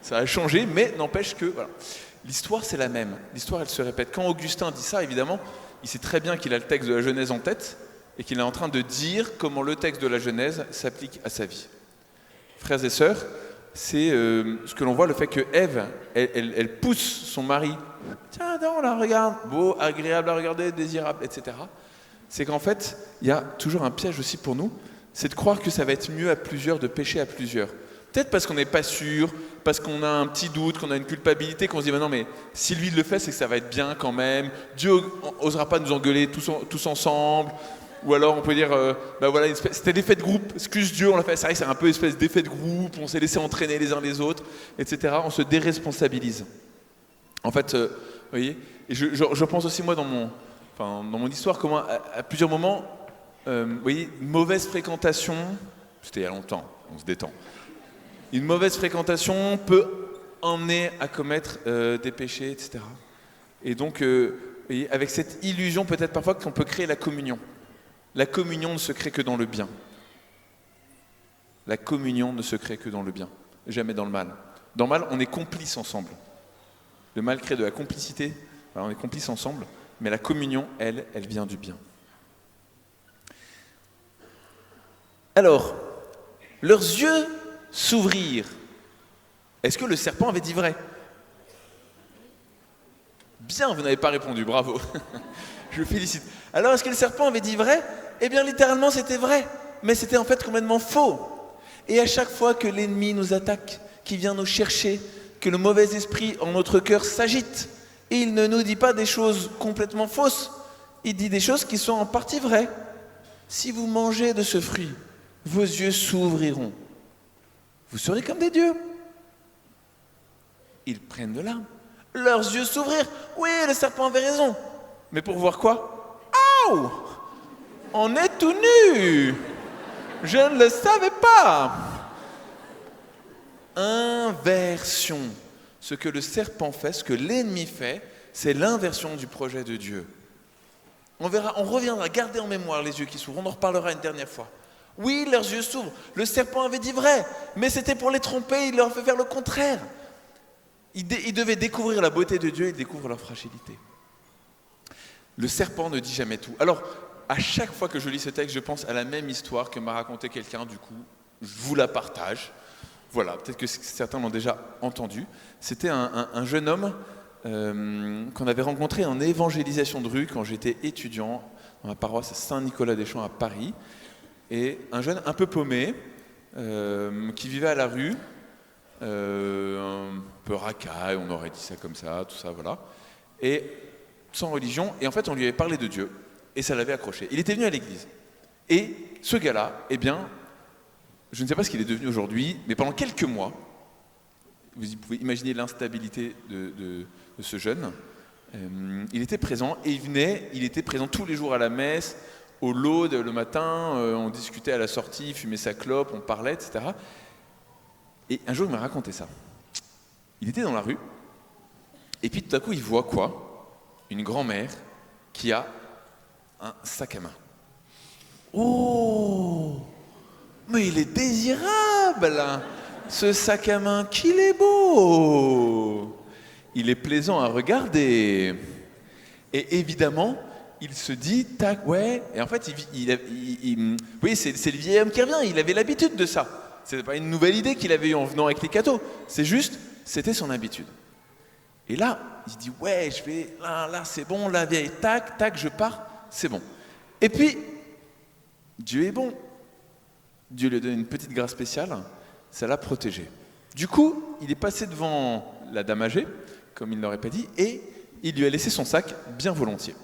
Ça a changé, mais n'empêche que voilà. L'histoire, c'est la même. L'histoire, elle se répète. Quand Augustin dit ça, évidemment, il sait très bien qu'il a le texte de la Genèse en tête et qu'il est en train de dire comment le texte de la Genèse s'applique à sa vie. Frères et sœurs, c'est ce que l'on voit, le fait que Ève, elle pousse son mari. Tiens, non, là, regarde, beau, agréable à regarder, désirable, etc. C'est qu'en fait, il y a toujours un piège aussi pour nous, c'est de croire que ça va être mieux à plusieurs, de pécher à plusieurs. Peut-être parce qu'on n'est pas sûr, parce qu'on a un petit doute, qu'on a une culpabilité, qu'on se dit non mais si lui le fait, c'est que ça va être bien quand même. Dieu n'osera pas nous engueuler tous ensemble. Ou alors on peut dire, voilà, c'était l'effet de groupe, excuse Dieu, on l'a fait, c'est vrai que c'est un peu une espèce d'effet de groupe, on s'est laissé entraîner les uns les autres, etc. On se déresponsabilise. En fait, vous voyez, et je pense aussi moi dans mon histoire, comment à plusieurs moments, vous voyez, une mauvaise fréquentation, c'était il y a longtemps, on se détend, une mauvaise fréquentation peut emmener à commettre des péchés, etc. Et donc, vous voyez, avec cette illusion peut-être parfois qu'on peut créer la communion. La communion ne se crée que dans le bien. La communion ne se crée que dans le bien, jamais dans le mal. Dans le mal, on est complices ensemble. Le mal crée de la complicité, voilà, on est complices ensemble, mais la communion, elle vient du bien. Alors, leurs yeux s'ouvrirent. Est-ce que le serpent avait dit vrai? Bien, vous n'avez pas répondu, bravo. Je vous félicite. Alors, est-ce que le serpent avait dit vrai? Eh bien, littéralement, c'était vrai, mais c'était en fait complètement faux. Et à chaque fois que l'ennemi nous attaque, qu'il vient nous chercher, que le mauvais esprit en notre cœur s'agite, il ne nous dit pas des choses complètement fausses, il dit des choses qui sont en partie vraies. Si vous mangez de ce fruit, vos yeux s'ouvriront. Vous serez comme des dieux. Ils prennent de l'âme. Leurs yeux s'ouvrirent. Oui, le serpent avait raison. Mais pour voir quoi? Oh! On est tout nu! Je ne le savais pas! Inversion. Ce que le serpent fait, ce que l'ennemi fait, c'est l'inversion du projet de Dieu. On verra, on reviendra, gardez en mémoire les yeux qui s'ouvrent, on en reparlera une dernière fois. Oui, leurs yeux s'ouvrent. Le serpent avait dit vrai, mais c'était pour les tromper, il leur fait faire le contraire. Ils devaient découvrir la beauté de Dieu, ils découvrent leur fragilité. Le serpent ne dit jamais tout. Alors, à chaque fois que je lis ce texte, je pense à la même histoire que m'a raconté quelqu'un, du coup, je vous la partage. Voilà, peut-être que certains l'ont déjà entendu. C'était un jeune homme qu'on avait rencontré en évangélisation de rue quand j'étais étudiant dans la paroisse Saint-Nicolas-des-Champs à Paris. Et un jeune un peu paumé, qui vivait à la rue, un peu racaille, on aurait dit ça comme ça, tout ça, voilà. Et sans religion, et en fait on lui avait parlé de Dieu, et ça l'avait accroché. Il était venu à l'église. Et ce gars-là, eh bien, je ne sais pas ce qu'il est devenu aujourd'hui, mais pendant quelques mois, vous pouvez imaginer l'instabilité de ce jeune, il était présent, et il était présent tous les jours à la messe, au laude le matin, on discutait à la sortie, il fumait sa clope, on parlait, etc. Et un jour, il m'a raconté ça. Il était dans la rue, et puis tout à coup, il voit quoi? Une grand-mère qui a un sac à main. Oh! Mais il est désirable, hein, ce sac à main, qu'il est beau! Il est plaisant à regarder. Et évidemment, il se dit, tac, ouais, et en fait, oui, c'est le vieil homme qui revient, il avait l'habitude de ça. C'est pas une nouvelle idée qu'il avait eue en venant avec les cadeaux, c'est juste, c'était son habitude. Et là, il se dit, ouais, je vais, là, c'est bon, la vieille, tac, tac, je pars, c'est bon. Et puis, Dieu est bon. Dieu lui donne une petite grâce spéciale, ça l'a protégé. Du coup, il est passé devant la dame âgée, comme il ne l'aurait pas dit, et il lui a laissé son sac bien volontiers.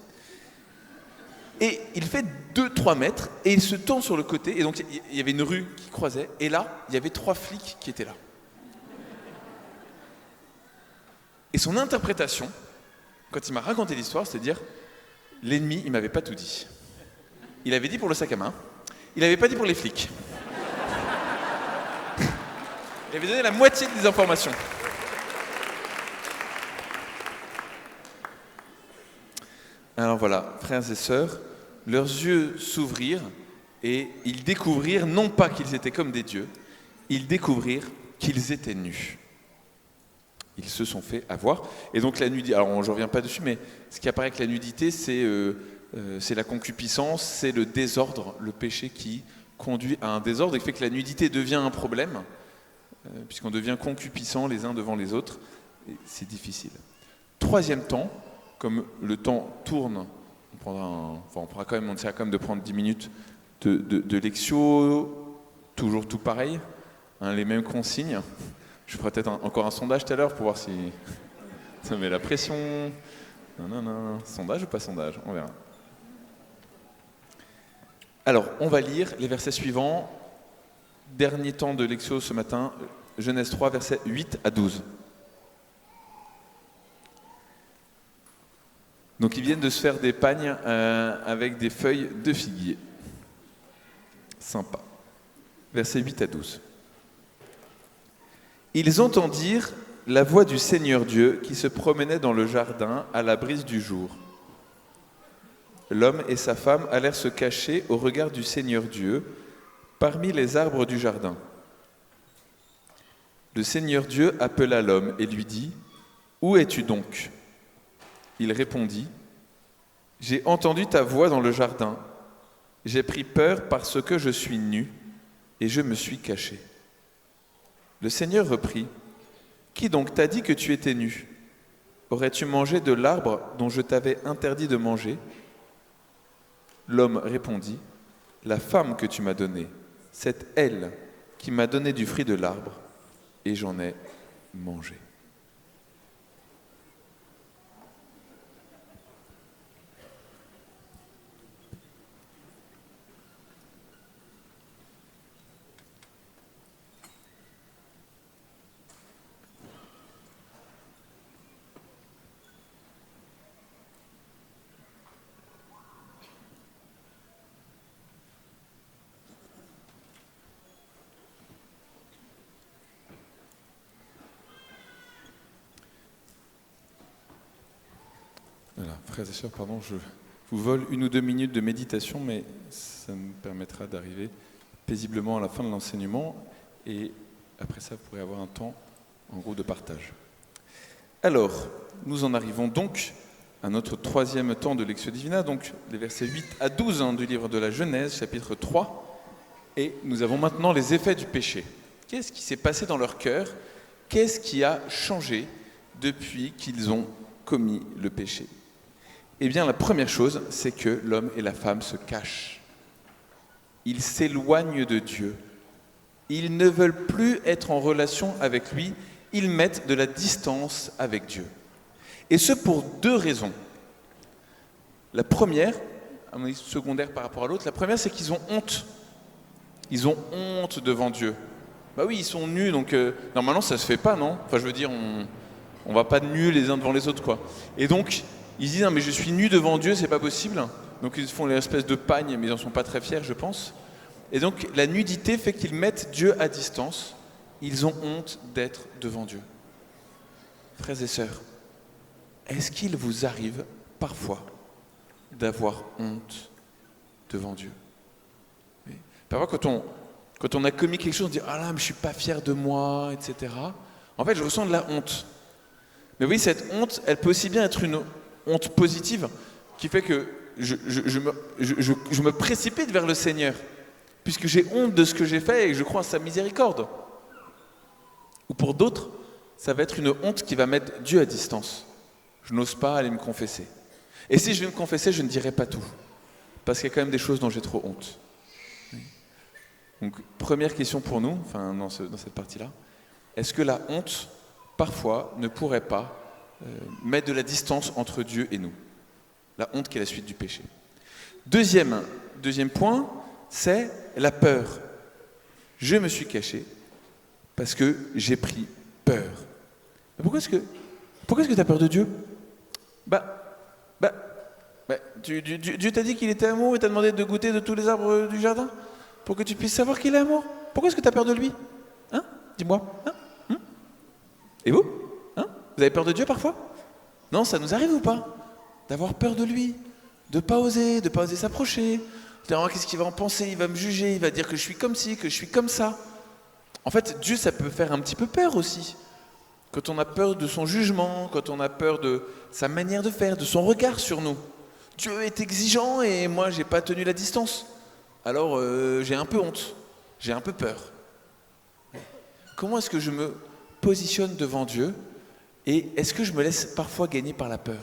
Et il fait 2-3 mètres, et il se tourne sur le côté, et donc il y avait une rue qui croisait, et là, il y avait 3 flics qui étaient là. Et son interprétation, quand il m'a raconté l'histoire, c'est de dire, l'ennemi, il m'avait pas tout dit. Il avait dit pour le sac à main, il n'avait pas dit pour les flics. Il avait donné la moitié des informations. Alors voilà, frères et sœurs, leurs yeux s'ouvrirent et ils découvrirent non pas qu'ils étaient comme des dieux, ils découvrirent qu'ils étaient nus. Ils se sont fait avoir. Et donc la nudité, alors je ne reviens pas dessus, mais ce qui apparaît que la nudité, c'est la concupiscence, c'est le désordre, le péché qui conduit à un désordre et qui fait que la nudité devient un problème, puisqu'on devient concupiscent les uns devant les autres. Et c'est difficile. Troisième temps, comme le temps tourne, on essaiera quand même de prendre 10 minutes de lectio, toujours tout pareil, les mêmes consignes. Je ferai peut-être encore un sondage tout à l'heure pour voir si ça met la pression. Non. Sondage ou pas sondage? On verra. Alors, on va lire les versets suivants. Dernier temps de lectio ce matin, Genèse 3, versets 8 à 12. Donc, ils viennent de se faire des pagnes avec des feuilles de figuier. Sympa. Versets 8 à 12. Ils entendirent la voix du Seigneur Dieu qui se promenait dans le jardin à la brise du jour. L'homme et sa femme allèrent se cacher au regard du Seigneur Dieu parmi les arbres du jardin. Le Seigneur Dieu appela l'homme et lui dit : « Où es-tu donc ? » Il répondit : « J'ai entendu ta voix dans le jardin. J'ai pris peur parce que je suis nu et je me suis caché. » Le Seigneur reprit : « Qui donc t'a dit que tu étais nu ? Aurais-tu mangé de l'arbre dont je t'avais interdit de manger ? » L'homme répondit : « La femme que tu m'as donnée, c'est elle qui m'a donné du fruit de l'arbre, et j'en ai mangé. » Voilà, frères et sœurs, pardon, je vous vole 1 ou 2 minutes de méditation, mais ça me permettra d'arriver paisiblement à la fin de l'enseignement, et après ça, vous pourrez avoir un temps, en gros, de partage. Alors, nous en arrivons donc à notre 3e temps de Lectio Divina, donc les versets 8 à 12 du livre de la Genèse, chapitre 3, et nous avons maintenant les effets du péché. Qu'est-ce qui s'est passé dans leur cœur ? Qu'est-ce qui a changé depuis qu'ils ont commis le péché ? Eh bien, la première chose, c'est que l'homme et la femme se cachent. Ils s'éloignent de Dieu. Ils ne veulent plus être en relation avec lui. Ils mettent de la distance avec Dieu. Et ce pour 2 raisons. La première, à mon avis secondaire par rapport à l'autre, la première, c'est qu'ils ont honte. Ils ont honte devant Dieu. Bah oui, ils sont nus, donc normalement ça se fait pas, non ? Enfin, je veux dire, on va pas de nus les uns devant les autres, quoi. Et donc, ils disent, non, mais je suis nu devant Dieu, c'est pas possible. Donc ils font l'espèce de pagne, mais ils n'en sont pas très fiers, je pense. Et donc la nudité fait qu'ils mettent Dieu à distance. Ils ont honte d'être devant Dieu. Frères et sœurs, est-ce qu'il vous arrive parfois d'avoir honte devant Dieu ? Oui. Parfois quand on a commis quelque chose, on dit « Ah là, mais je suis pas fier de moi, etc. » En fait, je ressens de la honte. Mais oui, cette honte, elle peut aussi bien être une honte positive qui fait que je me précipite vers le Seigneur puisque j'ai honte de ce que j'ai fait et que je crois en sa miséricorde. Ou pour d'autres, ça va être une honte qui va mettre Dieu à distance. Je n'ose pas aller me confesser. Et si je vais me confesser, je ne dirai pas tout parce qu'il y a quand même des choses dont j'ai trop honte. Donc, première question pour nous, dans cette partie-là, est-ce que la honte, parfois, ne pourrait pas mettre de la distance entre Dieu et nous ? La honte qui est la suite du péché. Deuxième point, c'est la peur. Je me suis caché parce que j'ai pris peur. Mais pourquoi est-ce que tu as peur de Dieu ? Dieu t'a dit qu'il était amour et t'a demandé de goûter de tous les arbres du jardin pour que tu puisses savoir qu'il est amour. Pourquoi est-ce que tu as peur de lui ? Hein ? Dis-moi. Et vous ? Vous avez peur de Dieu parfois ? Non, ça nous arrive ou pas ? D'avoir peur de lui, de pas oser s'approcher. Qu'est-ce qu'il va en penser ? Il va me juger, il va dire que je suis comme ci, que je suis comme ça. En fait, Dieu, ça peut faire un petit peu peur aussi. quand on a peur de son jugement, quand on a peur de sa manière de faire, de son regard sur nous. Dieu est exigeant et moi, j'ai pas tenu la distance. Alors, j'ai un peu honte, j'ai un peu peur. Comment est-ce que je me positionne devant Dieu et est-ce que je me laisse parfois gagner par la peur?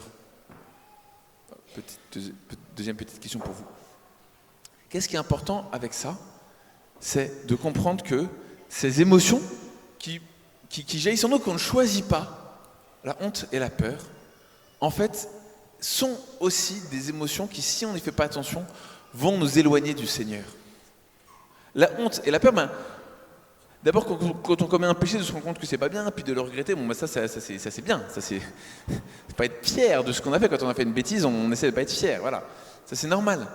Deuxième petite question pour vous. Qu'est-ce qui est important avec ça? C'est de comprendre que ces émotions qui jaillissent en nous, qu'on ne choisit pas, la honte et la peur, en fait, sont aussi des émotions qui, si on n'y fait pas attention, vont nous éloigner du Seigneur. La honte et la peur, d'abord, quand on commet un péché, de se rendre compte que c'est pas bien, puis de le regretter, ça c'est bien. Ça, c'est pas être fier de ce qu'on a fait. Quand on a fait une bêtise, on essaie de pas être fier, voilà. Ça, c'est normal.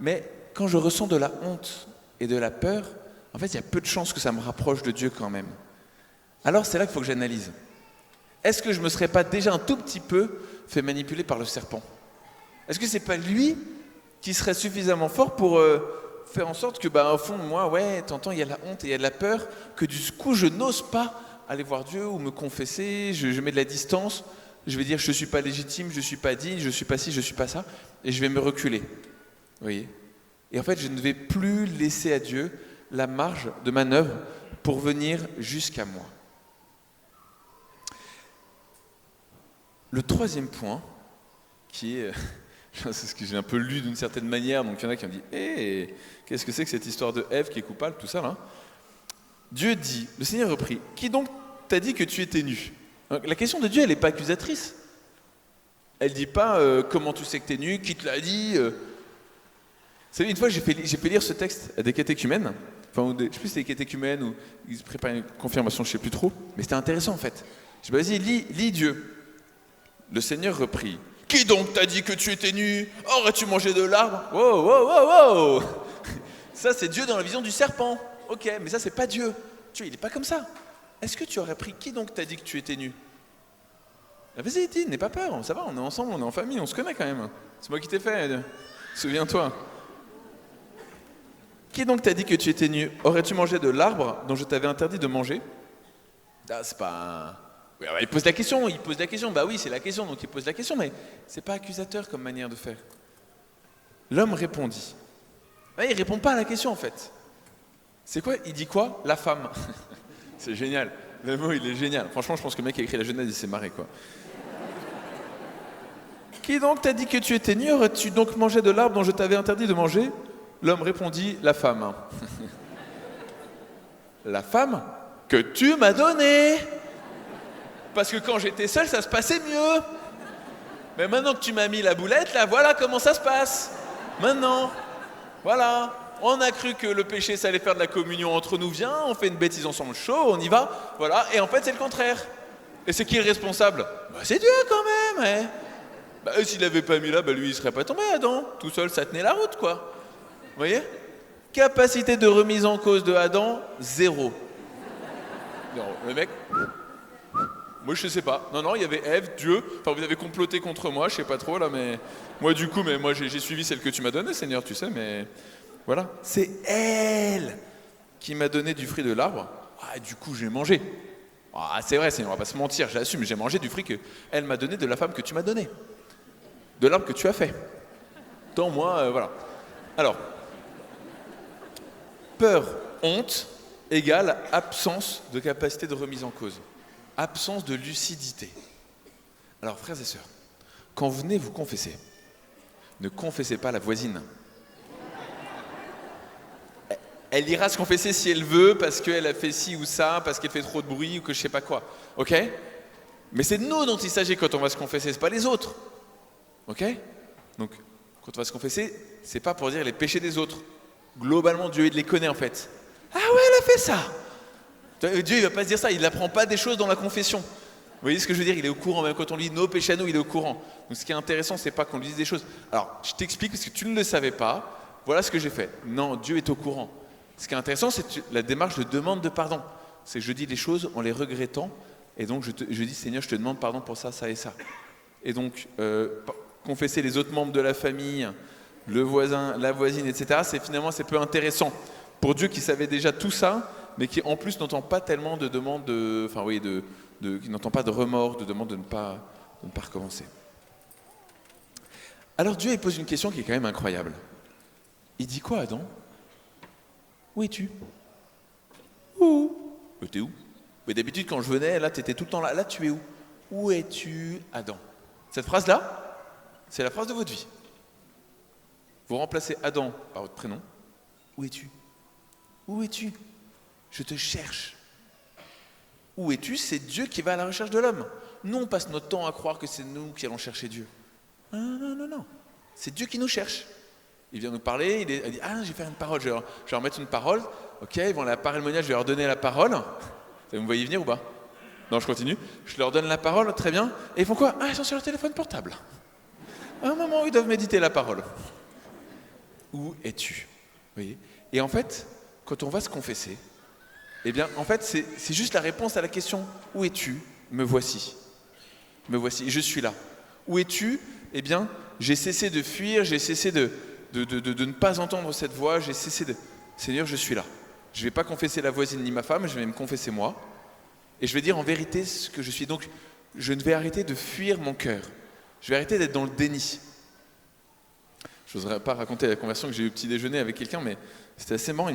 Mais quand je ressens de la honte et de la peur, en fait, il y a peu de chances que ça me rapproche de Dieu quand même. Alors, c'est là qu'il faut que j'analyse. Est-ce que je me serais pas déjà un tout petit peu fait manipuler par le serpent? Est-ce que c'est pas lui qui serait suffisamment fort pour faire en sorte que, au fond de moi, t'entends, il y a de la honte et il y a de la peur, que du coup, je n'ose pas aller voir Dieu ou me confesser, je mets de la distance, je vais dire je ne suis pas légitime, je ne suis pas digne, je ne suis pas ci, je ne suis pas ça, et je vais me reculer. Vous voyez? Et en fait, je ne vais plus laisser à Dieu la marge de manœuvre pour venir jusqu'à moi. Le troisième point, qui est... c'est ce que j'ai un peu lu d'une certaine manière, donc il y en a qui me disent qu'est-ce que c'est que cette histoire de Ève qui est coupable, tout ça là? Dieu dit, le Seigneur reprit, qui donc t'a dit que tu étais nu? Donc, la question de Dieu, elle n'est pas accusatrice. Elle ne dit pas comment tu sais que tu es nu, qui te l'a dit. Vous savez, une fois j'ai fait lire ce texte à des catéchumènes, je ne sais plus si c'était des catéchumènes ou ils préparaient une confirmation, je ne sais plus trop, mais c'était intéressant en fait. Je dis, vas-y, lis Dieu. Le Seigneur reprit. Qui donc t'a dit que tu étais nu? Aurais-tu mangé de l'arbre? Wow. Ça, c'est Dieu dans la vision du serpent. Ok, mais ça, c'est pas Dieu. Dieu, il n'est pas comme ça. Est-ce que tu aurais pris qui donc t'a dit que tu étais nu? Vas-y, dis, n'aie pas peur. Ça va, on est ensemble, on est en famille, on se connaît quand même. C'est moi qui t'ai fait. Souviens-toi. Qui donc t'a dit que tu étais nu? Aurais-tu mangé de l'arbre dont je t'avais interdit de manger? C'est pas... Il pose la question. Oui, c'est la question, donc il pose la question, mais c'est pas accusateur comme manière de faire. L'homme répondit. Il répond pas à la question en fait. C'est quoi? Il dit quoi? La femme. C'est génial. Le mot, il est génial. Franchement, je pense que le mec qui a écrit la Genèse, il s'est marré, quoi. Qui donc t'a dit que tu étais nu? Aurais-tu donc mangé de l'arbre dont je t'avais interdit de manger? L'homme répondit, la femme. La femme que tu m'as donnée. Parce que quand j'étais seul, ça se passait mieux. Mais maintenant que tu m'as mis la boulette, là, voilà comment ça se passe. Maintenant, voilà. On a cru que le péché, ça allait faire de la communion entre nous. Viens, on fait une bêtise ensemble, chaud, on y va. Voilà, et en fait, c'est le contraire. Et c'est qui le responsable? C'est Dieu quand même. S'il n'avait pas mis là, lui, il serait pas tombé, Adam. Tout seul, ça tenait la route, quoi. Vous voyez? Capacité de remise en cause de Adam, 0. Non, le mec... Moi, je sais pas. Non, il y avait Ève, Dieu. Enfin, vous avez comploté contre moi, je sais pas trop, là, mais... Moi, du coup, j'ai suivi celle que tu m'as donnée, Seigneur, tu sais, mais... Voilà. C'est elle qui m'a donné du fruit de l'arbre. Du coup, j'ai mangé. C'est vrai, Seigneur, on va pas se mentir, j'assume, j'ai mangé du fruit qu'elle m'a donné de la femme que tu m'as donnée. De l'arbre que tu as fait. Tant moi, voilà. Alors, peur, honte, égale absence de capacité de remise en cause. Absence de lucidité. Alors, frères et sœurs, quand vous venez vous confesser, ne confessez pas la voisine. Elle ira se confesser si elle veut, parce qu'elle a fait ci ou ça, parce qu'elle fait trop de bruit ou que je sais pas quoi. Ok? Mais c'est de nous dont il s'agit quand on va se confesser, c'est pas les autres. Ok? Donc, quand on va se confesser, c'est pas pour dire les péchés des autres. Globalement, Dieu, il les connaît en fait. Ah ouais, elle a fait ça! Dieu, il va pas se dire ça, il n'apprend pas des choses dans la confession. Vous voyez ce que je veux dire? Il est au courant, même quand on lit nos péchés à nous, il est au courant. Donc ce qui est intéressant, c'est pas qu'on lui dise des choses. Alors, je t'explique, parce que tu ne le savais pas, voilà ce que j'ai fait. Non, Dieu est au courant. Ce qui est intéressant, c'est la démarche de demande de pardon. C'est que je dis les choses en les regrettant, et donc je dis, Seigneur, je te demande pardon pour ça, ça et ça. Et donc, confesser les autres membres de la famille, le voisin, la voisine, etc., c'est peu intéressant. Pour Dieu qui savait déjà tout ça, mais qui en plus n'entend pas tellement de demandes, qui n'entend pas de remords, de demandes de ne pas recommencer. Alors Dieu il pose une question qui est quand même incroyable. Il dit quoi, Adam? Où es-tu? Où? T'es où? Mais d'habitude quand je venais, là t'étais tout le temps là. Là tu es où? Où es-tu, Adam? Cette phrase-là, c'est la phrase de votre vie. Vous remplacez Adam par votre prénom. Où es-tu? Où es-tu? Je te cherche. Où es-tu? C'est Dieu qui va à la recherche de l'homme. Nous, on passe notre temps à croire que c'est nous qui allons chercher Dieu. Non. C'est Dieu qui nous cherche. Il vient nous parler, il dit « Ah, je vais faire une parole, je vais leur mettre une parole. Ok, ils vont à la parémoniale, je vais leur donner la parole. » Vous me voyez venir ou pas? Non, je continue. Je leur donne la parole, très bien. Et ils font quoi? Ah, ils sont sur leur téléphone portable. À un moment où ils doivent méditer la parole. Où es-tu? Vous voyez? Et en fait, quand on va se confesser, eh bien, en fait, c'est juste la réponse à la question « Où es-tu? Me voici. Me voici, je suis là. Où es-tu? Eh bien, j'ai cessé de fuir, j'ai cessé de ne pas entendre cette voix, j'ai cessé de... Seigneur, je suis là. Je ne vais pas confesser la voisine ni ma femme, je vais me confesser moi. Et je vais dire en vérité ce que je suis. Donc, je ne vais arrêter de fuir mon cœur. Je vais arrêter d'être dans le déni. Je n'oserais pas raconter la conversion que j'ai eu au petit déjeuner avec quelqu'un, mais c'était assez marrant.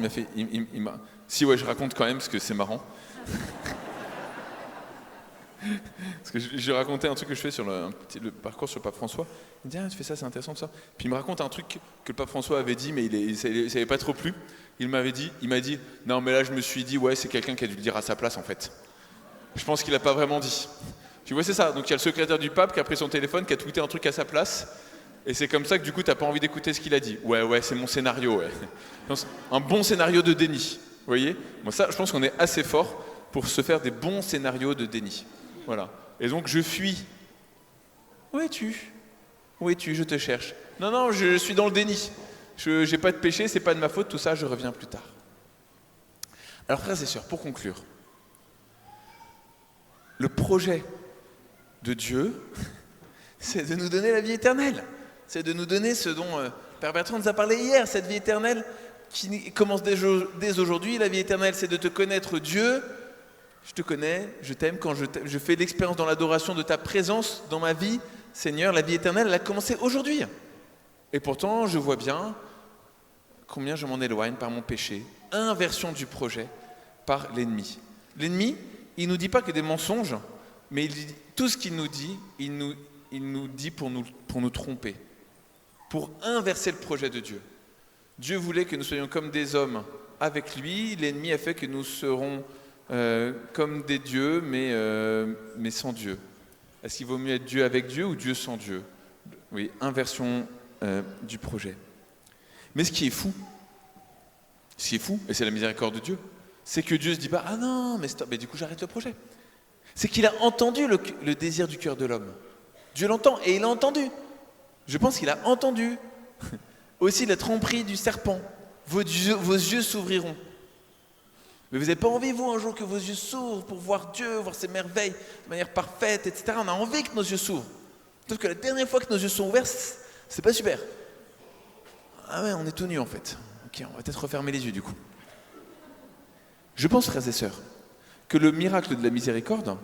Si, ouais, je raconte quand même, parce que c'est marrant. Parce que je racontais un truc que je fais sur le parcours sur le pape François. Il me dit « Ah, tu fais ça, c'est intéressant tout ça. » Puis il me raconte un truc que le pape François avait dit, mais il savait pas trop plu. Il m'a dit « Non, mais là, je me suis dit, ouais, c'est quelqu'un qui a dû le dire à sa place, en fait. » Je pense qu'il n'a pas vraiment dit. Tu vois, c'est ça. Donc il y a le secrétaire du pape qui a pris son téléphone, qui a tweeté un truc à sa place. Et c'est comme ça que du coup, tu n'as pas envie d'écouter ce qu'il a dit. Ouais, c'est mon scénario, ouais. Un bon scénario de déni. Vous voyez? Moi, ça, je pense qu'on est assez fort pour se faire des bons scénarios de déni. Voilà. Et donc, je fuis. Où es-tu? Où es-tu? Je te cherche. Non, je suis dans le déni. Je n'ai pas de péché, c'est pas de ma faute, tout ça, je reviens plus tard. Alors, frères et sœurs, pour conclure, le projet de Dieu, c'est de nous donner la vie éternelle. C'est de nous donner ce dont Père Bertrand nous a parlé hier, cette vie éternelle qui commence dès aujourd'hui. La vie éternelle, c'est de te connaître Dieu. Je te connais, je t'aime. Quand je fais l'expérience dans l'adoration de ta présence dans ma vie, Seigneur, la vie éternelle, elle a commencé aujourd'hui. Et pourtant, je vois bien combien je m'en éloigne par mon péché. Inversion du projet par l'ennemi. L'ennemi, il ne nous dit pas que des mensonges, mais tout ce qu'il nous dit, il nous dit pour nous tromper, pour inverser le projet de Dieu. Dieu voulait que nous soyons comme des hommes avec lui. L'ennemi a fait que nous serons comme des dieux, mais sans Dieu. Est-ce qu'il vaut mieux être Dieu avec Dieu ou Dieu sans Dieu? Oui, inversion du projet. Mais ce qui est fou, et c'est la miséricorde de Dieu, c'est que Dieu se dit pas « Ah non, mais stop, mais du coup j'arrête le projet ». C'est qu'il a entendu le désir du cœur de l'homme. Dieu l'entend, et il a entendu. Je pense qu'il a entendu aussi la tromperie du serpent. Vos yeux s'ouvriront. Mais vous n'avez pas envie, vous, un jour que vos yeux s'ouvrent pour voir Dieu, voir ses merveilles de manière parfaite, etc. On a envie que nos yeux s'ouvrent. Sauf que la dernière fois que nos yeux sont ouverts, c'est pas super. Ah ouais, on est tout nu en fait. Ok, on va peut-être refermer les yeux du coup. Je pense, frères et sœurs, que le miracle de la miséricorde,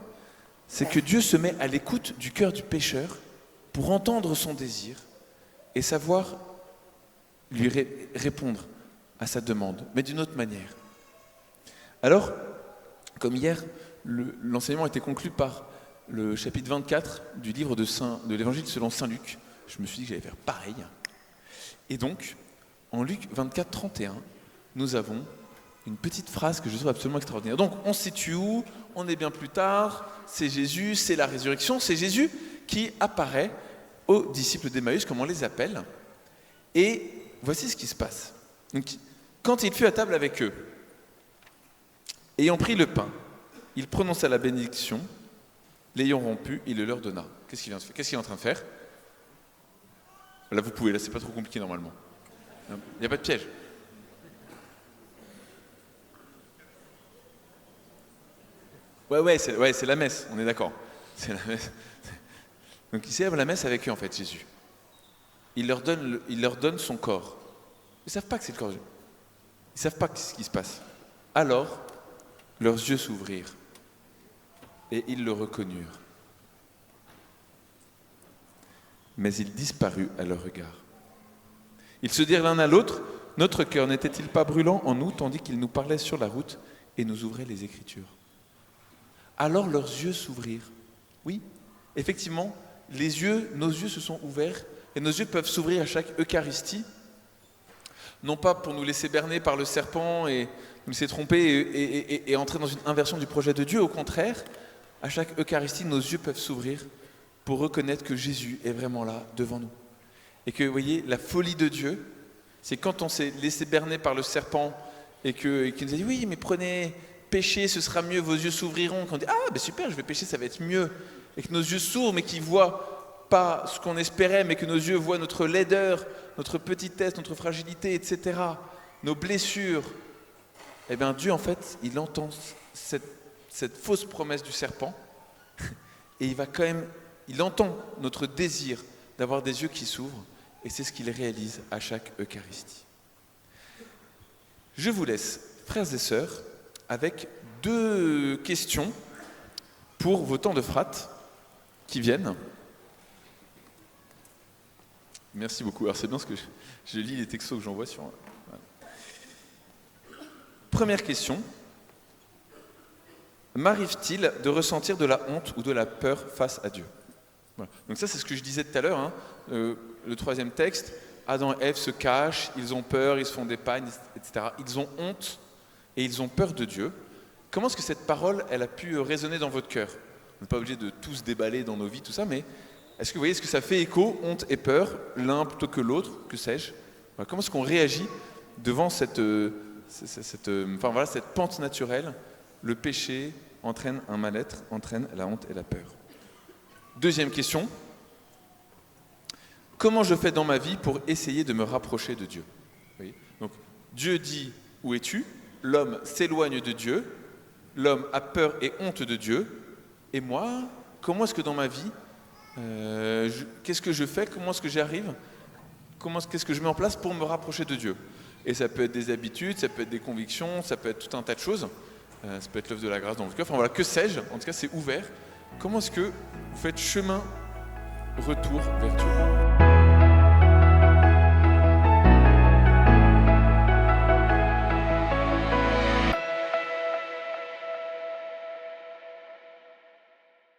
c'est que Dieu se met à l'écoute du cœur du pécheur pour entendre son désir et savoir lui répondre à sa demande, mais d'une autre manière. Alors, comme hier, l'enseignement était conclu par le chapitre 24 du livre de l'Évangile selon saint Luc. Je me suis dit que j'allais faire pareil. Et donc, en Luc 24, 31, nous avons une petite phrase que je trouve absolument extraordinaire. Donc, on se situe où? On est bien plus tard. C'est Jésus, c'est la résurrection. C'est Jésus qui apparaît aux disciples d'Emmaüs, comme on les appelle. Et voici ce qui se passe. Donc, quand il fut à table avec eux, ayant pris le pain, il prononça la bénédiction, l'ayant rompu, il le leur donna. Qu'est-ce qu'il est en train de faire? Là, vous pouvez, là, c'est pas trop compliqué normalement. Il n'y a pas de piège. Ouais, c'est la messe, on est d'accord. C'est la messe. Donc il célèbre la messe avec eux, en fait, Jésus. Il leur donne son corps. Ils ne savent pas que c'est le corps de Jésus. Ils ne savent pas ce qui se passe. Alors, leurs yeux s'ouvrirent et ils le reconnurent. Mais il disparut à leur regard. Ils se dirent l'un à l'autre, « Notre cœur n'était-il pas brûlant en nous, tandis qu'il nous parlait sur la route et nous ouvrait les Écritures ?» Alors leurs yeux s'ouvrirent. Oui, effectivement, nos yeux se sont ouverts, et nos yeux peuvent s'ouvrir à chaque Eucharistie, non pas pour nous laisser berner par le serpent et nous laisser tromper et entrer dans une inversion du projet de Dieu. Au contraire, à chaque Eucharistie, nos yeux peuvent s'ouvrir pour reconnaître que Jésus est vraiment là, devant nous. Et que, vous voyez, la folie de Dieu, c'est quand on s'est laissé berner par le serpent et qu'il nous a dit « Oui, mais prenez, péchez, ce sera mieux, vos yeux s'ouvriront. » Qu'on dit « Ah, ben super, je vais pécher, ça va être mieux. » Et que nos yeux s'ouvrent, mais qu'ils ne voient pas ce qu'on espérait, mais que nos yeux voient notre laideur, notre petitesse, notre fragilité, etc., nos blessures. Eh bien, Dieu, en fait, il entend cette fausse promesse du serpent et il entend notre désir d'avoir des yeux qui s'ouvrent et c'est ce qu'il réalise à chaque Eucharistie. Je vous laisse, frères et sœurs, avec 2 questions pour vos temps de frates qui viennent. Merci beaucoup. Alors c'est bien parce que je lis les textos que j'envoie sur... Voilà. Première question. M'arrive-t-il de ressentir de la honte ou de la peur face à Dieu ? Voilà. Donc ça, c'est ce que je disais tout à l'heure. Hein. Le 3e texte, Adam et Ève se cachent, ils ont peur, ils se font des pagnes, etc. Ils ont honte et ils ont peur de Dieu. Comment est-ce que cette parole, elle a pu résonner dans votre cœur ? On n'est pas obligé de tous déballer dans nos vies, tout ça, mais est-ce que vous voyez, est-ce que ça fait écho, honte et peur, l'un plutôt que l'autre, que sais-je ? Voilà. Comment est-ce qu'on réagit devant cette pente naturelle ? Le péché entraîne un mal-être, entraîne la honte et la peur. 2e question. Comment je fais dans ma vie pour essayer de me rapprocher de Dieu ? Oui. Donc, Dieu dit « Où es-tu ?» L'homme s'éloigne de Dieu. L'homme a peur et honte de Dieu. Et moi, comment est-ce que dans ma vie, qu'est-ce que je fais ? Comment est-ce que j'y arrive ? Qu'est-ce que je mets en place pour me rapprocher de Dieu ? Et ça peut être des habitudes, ça peut être des convictions, ça peut être tout un tas de choses. Ça peut être l'œuvre de la grâce dans votre cœur. Enfin voilà, que sais-je ? En tout cas, c'est ouvert. Comment est-ce que vous faites chemin, retour vers Dieu ?